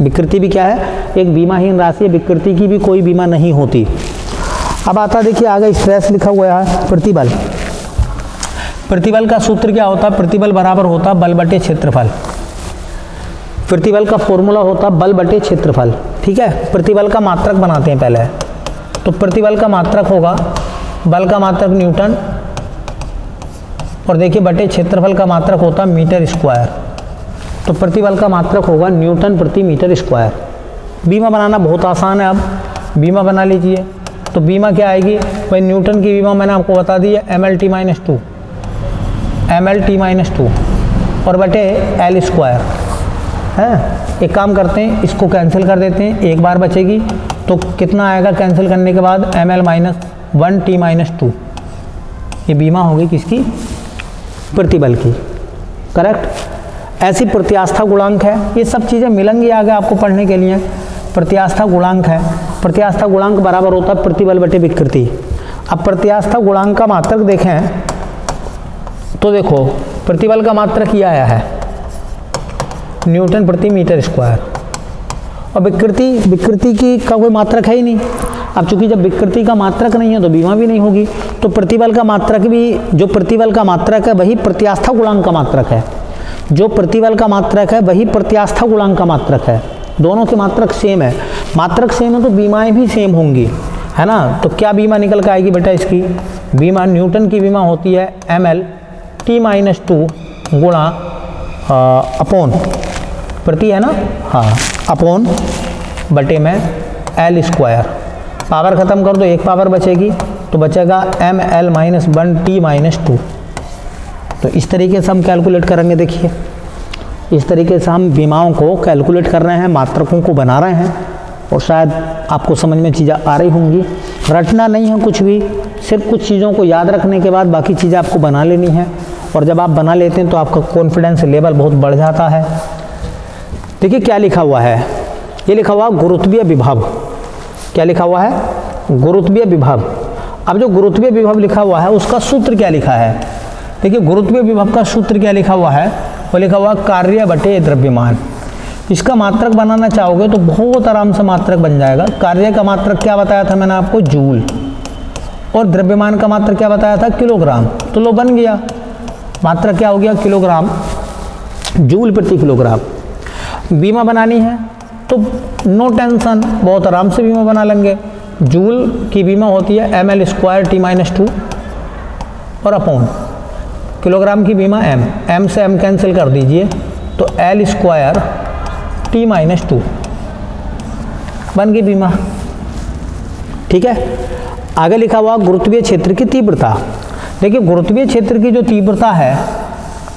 विकृति भी क्या है? एक बीमाहीन राशि है। विकृति की भी कोई बीमा नहीं होती। अब आता देखिए आगे स्ट्रेस लिखा हुआ है, प्रतिबल। प्रतिबल का सूत्र क्या होता है? प्रतिबल बराबर होता है बल बटे क्षेत्रफल। प्रतिबल का फॉर्मूला होता है बल बटे क्षेत्रफल। ठीक है। प्रतिबल का मात्रक बनाते हैं पहले। तो प्रतिबल का मात्रक होगा, बल का मात्रक न्यूटन, और देखिए बटे क्षेत्रफल का मात्रक होता है मीटर स्क्वायर। तो प्रतिबल का मात्रक होगा न्यूटन प्रति मीटर स्क्वायर। बीमा बनाना बहुत आसान है। अब बीमा बना लीजिए। तो बीमा क्या आएगी भाई? न्यूटन की बीमा मैंने आपको बता दी है mL T-2, mL-T-2 और बटे L स्क्वायर है। एक काम करते हैं, इसको कैंसिल कर देते हैं, एक बार बचेगी तो कितना आएगा कैंसिल करने के बाद, mL-1T-2। ये बीमा होगी किसकी, प्रतिबल की, करेक्ट। ऐसी प्रत्यास्था गुणांक है, ये सब चीज़ें मिलेंगी आगे आपको पढ़ने के लिए। प्रत्यास्था गुणांक है, प्रत्यास्था गुणांक बराबर होता है प्रतिबल बटे विकृति। अब प्रत्यास्था गुणांक का मात्रक देखें तो देखो प्रतिबल का मात्रक ये आया है न्यूटन प्रति मीटर स्क्वायर, और विकृति की का कोई मात्रक है ही नहीं। अब चूंकि जब विकृति का मात्रक नहीं है तो बीमा भी नहीं होगी, तो प्रतिबल का मात्रक भी, जो प्रतिबल का मात्रक है वही प्रत्यास्था गुणांक का मात्रक है, जो प्रतिबल का मात्रक है वही प्रत्यास्था गुणांक का मात्रक है। दोनों के मात्रक सेम है, मात्रक सेम है तो बीमाएं भी सेम होंगी, है ना। तो क्या बीमा निकल के आएगी बेटा, इसकी बीमा, न्यूटन की बीमा होती है mL-T-2 गुणा अपॉन प्रति, है ना, हाँ, अपॉन बटे में L स्क्वायर। पावर ख़त्म कर दो, एक पावर बचेगी तो बचेगा mL-1T-2। तो इस तरीके से हम कैलकुलेट करेंगे। देखिए इस तरीके से हम बीमाओं को कैलकुलेट कर रहे हैं, मात्रकों को बना रहे हैं, और शायद आपको समझ में चीज़ें आ रही होंगी। रटना नहीं है कुछ भी, सिर्फ कुछ चीज़ों को याद रखने के बाद बाकी चीज़ें आपको बना लेनी है, और जब आप बना लेते हैं तो आपका कॉन्फिडेंस लेवल बहुत बढ़ जाता है। देखिए क्या लिखा हुआ है, ये लिखा हुआ गुरुत्वीय विभव। क्या लिखा हुआ है, गुरुत्वीय विभव। अब जो गुरुत्वीय विभव लिखा हुआ है उसका सूत्र क्या लिखा है, देखिए गुरुत्वीय विभव का सूत्र क्या लिखा हुआ है, वो लिखा हुआ कार्य बटे द्रव्यमान। इसका मात्रक बनाना चाहोगे तो बहुत आराम से मात्रक बन जाएगा। कार्य का मात्रक क्या बताया था मैंने आपको, जूल, और द्रव्यमान का मात्रक क्या बताया था, किलोग्राम। तो लो बन गया, मात्रक क्या हो गया, किलोग्राम, जूल प्रति किलोग्राम। बीमा बनानी है तो नो टेंशन, बहुत आराम से बीमा बना लेंगे। जूल की बीमा होती है mL-2 और अपॉन किलोग्राम की बीमा m से m कैंसिल कर दीजिए तो L2T-2 बन गई बीमा। ठीक है, आगे लिखा हुआ गुरुत्वीय क्षेत्र की तीव्रता। देखिए गुरुत्वीय क्षेत्र की जो तीव्रता है,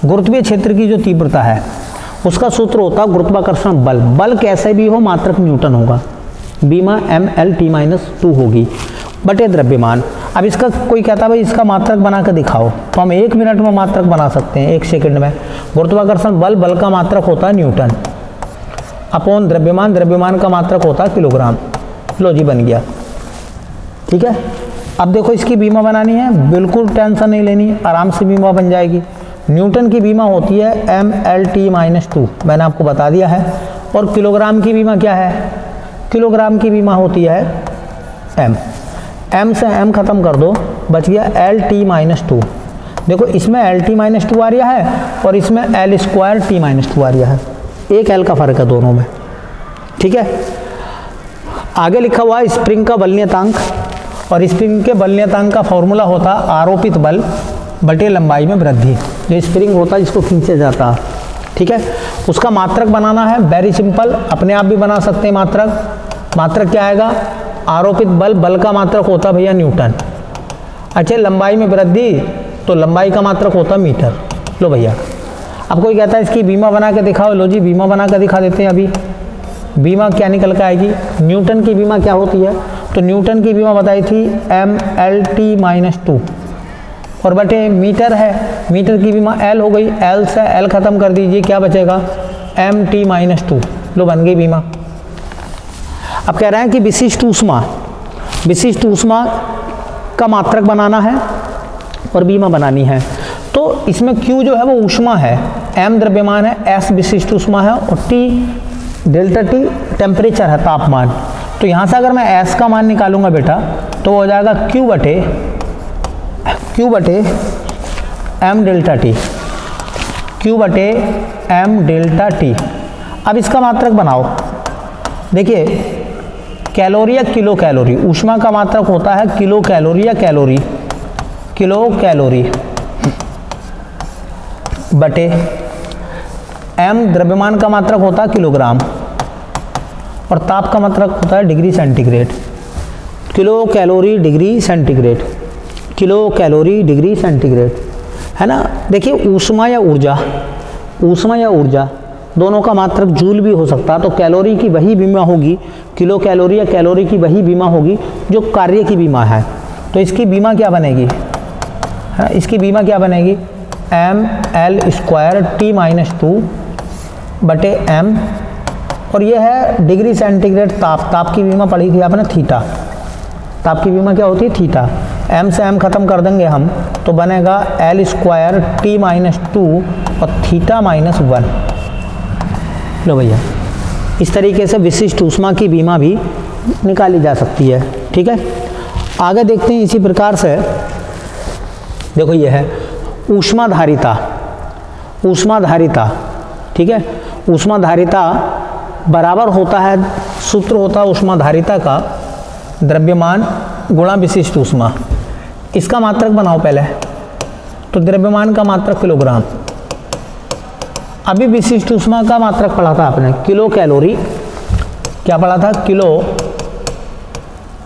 गुरुत्वीय क्षेत्र की जो तीव्रता है उसका सूत्र होता है गुरुत्वाकर्षण बल। बल कैसे भी हो मात्रक न्यूटन होगा, बीमा mL-T-2 होगी बटे द्रव्यमान। अब इसका कोई कहता है भाई इसका मात्रक बना कर दिखाओ, तो हम 1 मिनट में मात्रक बना सकते हैं, 1 सेकंड में। गुरुत्वाकर्षण बल, बल का मात्रक होता है न्यूटन, अपॉन द्रव्यमान, द्रव्यमान का मात्रक होता है किलोग्राम। लो जी बन गया। ठीक है, अब देखो इसकी बीमा बनानी है, बिल्कुल टेंशन नहीं लेनी, आराम से बीमा बन जाएगी। न्यूटन की बीमा होती है mL-T-2, मैंने आपको बता दिया है। और किलोग्राम की बीमा क्या है, किलोग्राम की बीमा होती है m से m खत्म कर दो, बच गया L-T-2। देखो इसमें L-T-2 आ रहा है और इसमें L2T-2 आ रहा है, एक L का फर्क है दोनों में। ठीक है, आगे लिखा हुआ है स्प्रिंग का बल नियतांक, और स्प्रिंग के बल नियतांक का फॉर्मूला होता है आरोपित बल बटे लंबाई में वृद्धि। जो स्प्रिंग होता है जिसको खींचा जाता है, ठीक है, उसका मात्रक बनाना है। वेरी सिंपल, अपने आप भी बना सकते हैं मात्रक। मात्रक क्या आएगा, आरोपित बल, बल का मात्रक होता है भैया न्यूटन। अच्छा लंबाई में वृद्धि, तो लंबाई का मात्रक होता है मीटर। लो भैया, अब कोई कहता है इसकी बीमा बना के दिखाओ, लो जी बीमा बना के दिखा देते हैं। अभी बीमा क्या निकल के आएगी, न्यूटन की बीमा क्या होती है, तो न्यूटन की बीमा बताई थी mL-T-2 और बटे मीटर है, मीटर की बीमा L हो गई, L से L खत्म कर दीजिए, क्या बचेगा m-T-2। लो बन गई बीमा। अब कह रहे हैं कि विशिष्ट ऊष्मा, विशिष्ट ऊष्मा का मात्रक बनाना है और बीमा बनानी है। तो इसमें Q जो है वो ऊष्मा है, m द्रव्यमान है, S विशिष्ट ऊष्मा है और T डेल्टा T टेम्परेचर है, तापमान। तो यहाँ से अगर मैं S का मान निकालूंगा बेटा तो हो जाएगा Q बटे m डेल्टा T, Q बटे m डेल्टा T। अब इसका मात्रक बनाओ। देखिए कैलोरी या किलो कैलोरी, ऊष्मा का मात्रक होता है किलो कैलोरी या कैलोरी, किलो कैलोरी बटे m द्रव्यमान का मात्रक होता है किलोग्राम और ताप का मात्रक होता है degree centigrade. Kilo calorie degree centigrade, kilo calorie degree centigrade, है ना। देखिए ऊष्मा या ऊर्जा दोनों का मात्रक जूल भी हो सकता है, तो कैलोरी की वही बीमा होगी, किलो कैलोरी या कैलोरी की वही बीमा होगी जो कार्य की बीमा है। तो इसकी बीमा क्या बनेगी, है इसकी बीमा क्या बनेगी, ml² T-2 बटे m, और ये है डिग्री सेंटीग्रेड ताप की बीमा पढ़ी थी आपने, थीटा। ताप की बीमा क्या होती है, थीटा। m से m खत्म कर देंगे हम, तो बनेगा L² T-2 और थीटा -1। लो भैया, इस तरीके से विशिष्ट ऊष्मा की बीमा भी निकाली जा सकती है। ठीक है, आगे देखते हैं। इसी प्रकार से देखो ये है ऊष्माधारिता। ठीक है, ऊष्माधारिता बराबर होता है, सूत्र होता है ऊष्माधारिता का द्रव्यमान गुणा विशिष्ट ऊष्मा। इसका मात्रक बनाओ पहले, तो द्रव्यमान का मात्रक किलोग्राम। अभी विशिष्ट ऊष्मा का मात्रक पढ़ा था आपने, किलो कैलोरी। क्या पढ़ा था, किलो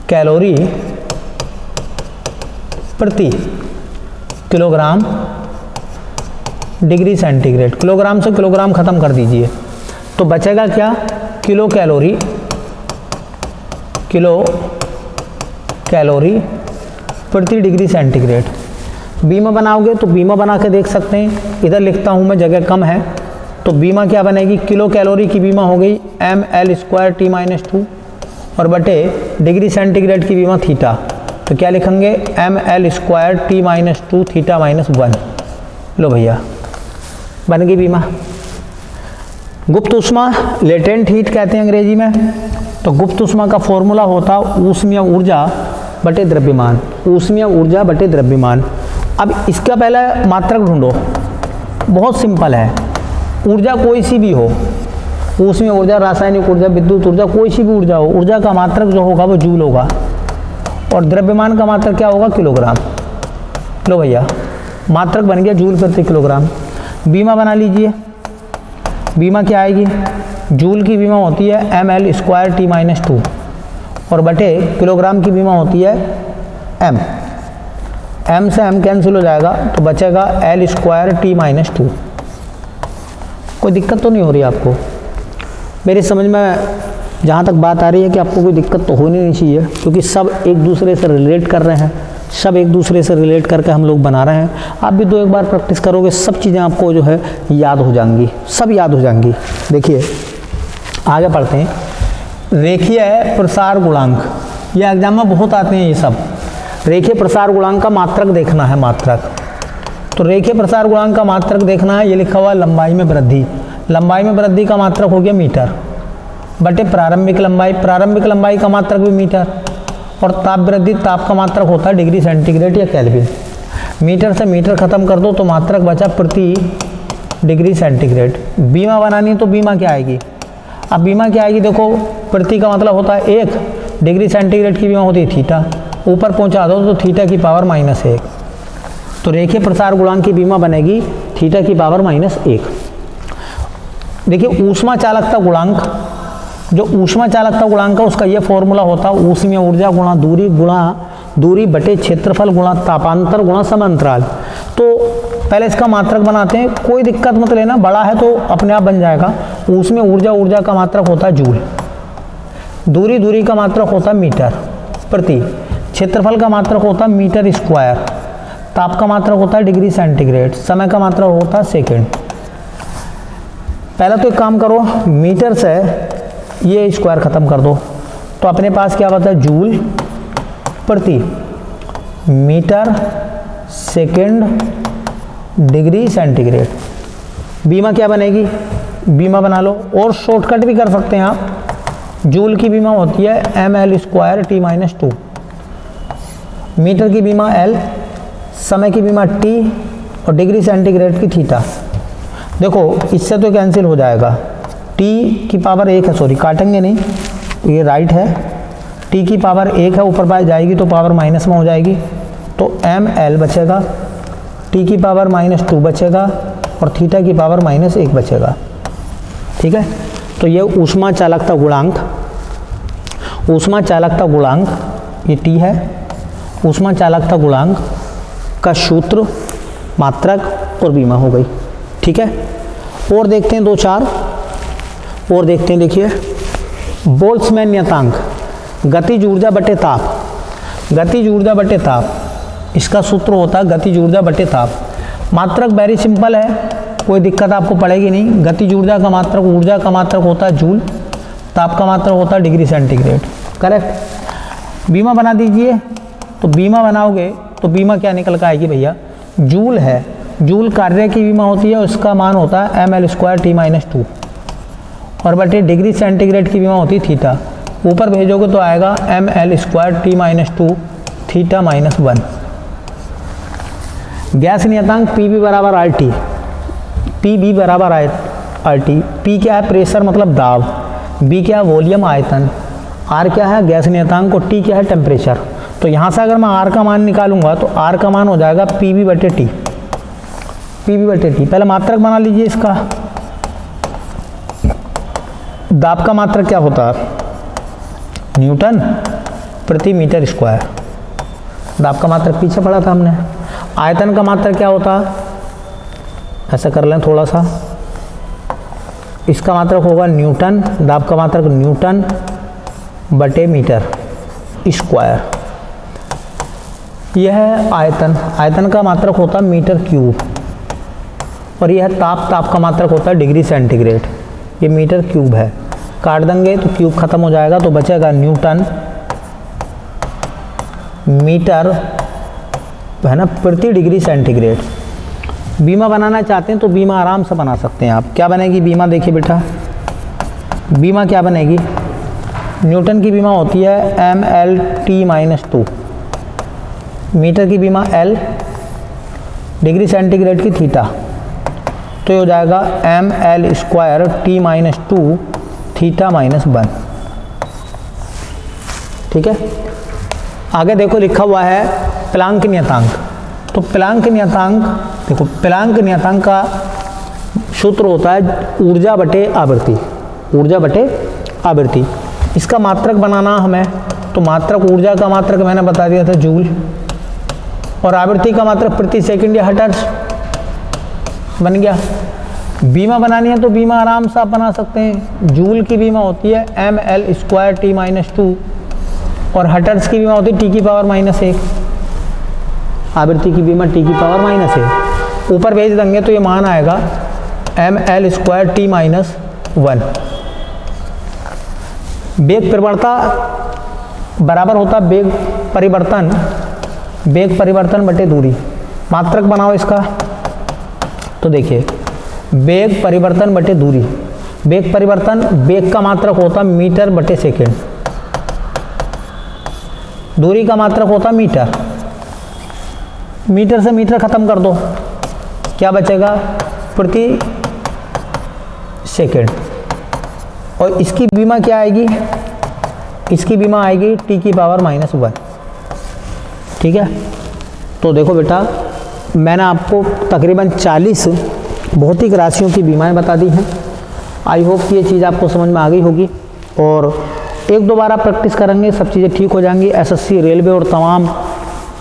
कैलोरी प्रति किलोग्राम डिग्री सेंटीग्रेड। किलोग्राम से किलोग्राम खत्म कर दीजिए, तो बचेगा क्या, किलो कैलोरी प्रति डिग्री सेंटीग्रेड। बीमा बनाओगे तो बीमा बना के देख सकते हैं, इधर लिखता हूँ मैं, जगह कम है। तो बीमा क्या बनेगी, किलो कैलोरी की बीमा हो गई ml² T-2 और बटे डिग्री सेंटीग्रेड की बीमा थीटा। तो क्या लिखेंगे, ml² T-2 थीटा -1। लो भैया, बन गई बीमा। गुप्त ऊष्मा, लेटेंट हीट कहते हैं अंग्रेजी में। तो गुप्त ऊष्मा का फॉर्मूला होता ऊष्मीय ऊर्जा बटे द्रव्यमान। ऊष्मीय ऊर्जा बटे द्रव्यमान। अब इसका पहले मात्रक ढूंढो, बहुत सिंपल है। ऊर्जा कोई सी भी हो, ऊष्मीय ऊर्जा, रासायनिक ऊर्जा, विद्युत ऊर्जा, कोई सी भी ऊर्जा हो, ऊर्जा का मात्रक जो होगा वो जूल होगा, और द्रव्यमान का मात्रक क्या होगा, किलोग्राम। लो भैया, मात्रक बन गया जूल प्रति किलोग्राम। बीमा बना लीजिए। बीमा क्या आएगी, जूल की बीमा होती है ml² T-2 और बटे किलोग्राम की बीमा होती है m से m कैंसिल हो जाएगा, तो बचेगा L² T-2। कोई दिक्कत तो नहीं हो रही आपको? मेरी समझ में जहाँ तक बात आ रही है कि आपको कोई दिक्कत तो होनी नहीं चाहिए, क्योंकि सब एक दूसरे से रिलेट कर रहे हैं, सब एक दूसरे से रिलेट करके हम लोग बना रहे हैं। आप भी 2-1 बार प्रैक्टिस करोगे, सब चीज़ें आपको जो है याद हो जाएंगी, सब याद हो जाएंगी। देखिए आगे पढ़ते हैं। रेखीय प्रसार गुणांक, ये एग्जाम में बहुत आते हैं ये सब। रेखीय प्रसार गुणांक का मात्रक देखना है, मात्रक। तो रेखीय प्रसार गुणांक का मात्रक देखना है, ये लिखा हुआ है लंबाई में वृद्धि। लंबाई में वृद्धि का मात्रक हो गया मीटर बटे प्रारंभिक लंबाई। प्रारंभिक लंबाई का मात्रक भी मीटर, और ताप वृद्धि, ताप का मात्रक होता है डिग्री सेंटीग्रेड या केल्विन। मीटर से मीटर खत्म कर दो तो मात्रक बचा प्रति डिग्री सेंटीग्रेड। बीमा बनानी तो बीमा क्या आएगी, अब बीमा क्या आएगी, देखो प्रति का मतलब होता है 1, डिग्री सेंटीग्रेड की बीमा होती है थीटा, ऊपर पहुंचा दो तो थीटा की पावर -1। तो रेखीय प्रसार गुणांक की बीमा बनेगी थीटा की पावर -1। देखिए ऊष्मा चालकता गुणांक, जो ऊष्मा चालकता गुणांक है उसका ये फॉर्मूला होता है ऊष्मीय ऊर्जा गुणा दूरी बटे क्षेत्रफल गुणा तापांतर गुणा समांतराल। तो पहले इसका मात्रक बनाते हैं, कोई दिक्कत मत लेना, बड़ा है तो अपने आप बन जाएगा। ऊष्मीय ऊर्जा का मात्रक होता है जूल, दूरी का मात्रक होता है मीटर प्रति, क्षेत्रफल का मात्रक होता है मीटर स्क्वायर, ताप का मात्रक होता है डिग्री सेंटीग्रेड, समय का मात्रक होता है सेकेंड। पहले तो एक काम करो, मीटर से ये स्क्वायर खत्म कर दो, तो अपने पास क्या बचा, जूल प्रति मीटर सेकेंड डिग्री सेंटीग्रेड। बीमा क्या बनेगी, बीमा बना लो, और शॉर्टकट भी कर सकते हैं आप। जूल की बीमा होती है ml² T-2, मीटर की बीमा L, समय की बीमा T और डिग्री सेंटीग्रेड की थीटा। देखो इससे तो कैंसिल हो जाएगा, T की पावर 1 है, सॉरी काटेंगे नहीं, ये राइट है, T की पावर 1 है, ऊपर पास जाएगी तो पावर माइनस में हो जाएगी, तो ml बचेगा, T की पावर -2 बचेगा और थीटा की पावर -1 बचेगा। ठीक है, तो ये ऊष्मा चालकता गुणांक ये T है। ऊष्मा चालकता गुणांक का सूत्र मात्रक और बीमा हो गई। ठीक है, और देखते हैं 2-4 और देखते हैं। देखिए, बोल्ट्जमैन नियतांक, गतिज ऊर्जा बटे ताप। गतिज ऊर्जा बटे ताप, इसका सूत्र होता है गतिज ऊर्जा बटे ताप। मात्रक वेरी सिंपल है, कोई दिक्कत आपको पड़ेगी नहीं। गतिज ऊर्जा का मात्रक होता है जूल, ताप का मात्रक होता है डिग्री सेंटीग्रेड। करेक्ट। बीमा बना दीजिए, तो बीमा बनाओगे तो बीमा क्या निकल कर आएगी भैया, जूल है। जूल कार्य की बीमा होती है, उसका मान होता है ml² T-2 और बटे डिग्री सेंटीग्रेड की बीमा होती है थीटा। ऊपर भेजोगे तो आएगा ml² T-2 थीटा -1। गैस नियतांक PV बराबर RT, PV बराबर RT। P क्या है, प्रेशर मतलब दाब, B क्या है, वॉल्यूम आयतन, R क्या है, गैस नियतांक, और T क्या है, टेम्परेचर। तो यहाँ से अगर मैं R का मान निकालूंगा तो R का मान हो जाएगा PV बटे T। PV बटे T, पहले मात्रक बना लीजिए इसका। दाब का मात्रक क्या होता है, न्यूटन प्रति मीटर स्क्वायर। दाब का मात्रक पीछे पढ़ा था हमने। आयतन का मात्रक क्या होता है, ऐसा कर लें थोड़ा सा, इसका मात्रक होगा न्यूटन, दाब का मात्रक न्यूटन बटे मीटर स्क्वायर। यह है आयतन, आयतन का मात्रक होता है मीटर क्यूब, और यह है ताप, ताप का मात्रक होता है डिग्री सेंटीग्रेड। ये मीटर क्यूब है, काट देंगे तो क्यूब खत्म हो जाएगा, तो बचेगा न्यूटन मीटर है ना प्रति डिग्री सेंटीग्रेड। बीमा बनाना चाहते हैं तो बीमा आराम से बना सकते हैं आप। क्या बनेगी बीमा, देखिए बेटा, बीमा क्या बनेगी, न्यूटन की बीमा होती है ml/T-2, मीटर की बीमा L, डिग्री सेंटीग्रेड की थीटा, तो ये हो जाएगा ml² T-2 थीटा -1। ठीक है, आगे देखो लिखा हुआ है प्लांक नियतांक। तो प्लांक नियतांक देखो, प्लांक नियतांक का सूत्र होता है ऊर्जा बटे आवृत्ति, ऊर्जा बटे आवृत्ति। इसका मात्रक बनाना हमें, तो मात्रक, ऊर्जा का मात्रक मैंने बता दिया था जूल, और आवृत्ति का मात्रक प्रति सेकंड या हर्ट्ज बन गया। बीमा बनानी है तो बीमा आराम से आप बना सकते हैं। जूल की बीमा होती है ml² T-2 और हर्ट्ज की बीमा होती है T⁻⁻1। आवृत्ति की बीमा T⁻⁻1। ऊपर भेज देंगे तो ये मान आएगा ml² T-1। वेग प्रवणता बराबर होता है वेग परिवर्तन बटे दूरी। मात्रक बनाओ इसका, तो देखिए वेग परिवर्तन बटे दूरी। वेग परिवर्तन, वेग का मात्रक होता मीटर बटे सेकेंड, दूरी का मात्रक होता मीटर। मीटर से मीटर खत्म कर दो, क्या बचेगा, प्रति सेकेंड। और इसकी बीमा क्या आएगी, इसकी बीमा आएगी T⁻⁻1। ठीक है, तो देखो बेटा, मैंने आपको तकरीबन 40 भौतिक राशियों की बीमाएं बता दी हैं। आई होप कि ये चीज़ आपको समझ में आ गई होगी, और एक दो बार आप प्रैक्टिस करेंगे सब चीज़ें ठीक हो जाएंगी। एसएससी, रेलवे और तमाम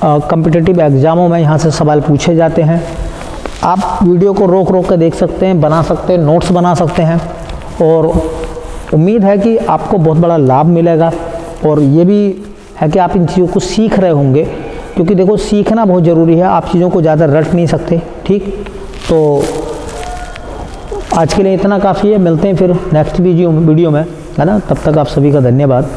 कॉम्पिटिटिव एग्ज़ामों में यहाँ से सवाल पूछे जाते हैं। आप वीडियो को रोक रोक कर देख सकते हैं, बना सकते हैं, नोट्स बना सकते हैं, और उम्मीद है कि आपको बहुत बड़ा लाभ मिलेगा। और ये भी है कि आप इन चीज़ों को सीख रहे होंगे, क्योंकि देखो सीखना बहुत ज़रूरी है, आप चीज़ों को ज़्यादा रट नहीं सकते। ठीक, तो आज के लिए इतना काफ़ी है, मिलते हैं फिर नेक्स्ट वीडियो में, है ना। तब तक आप सभी का धन्यवाद।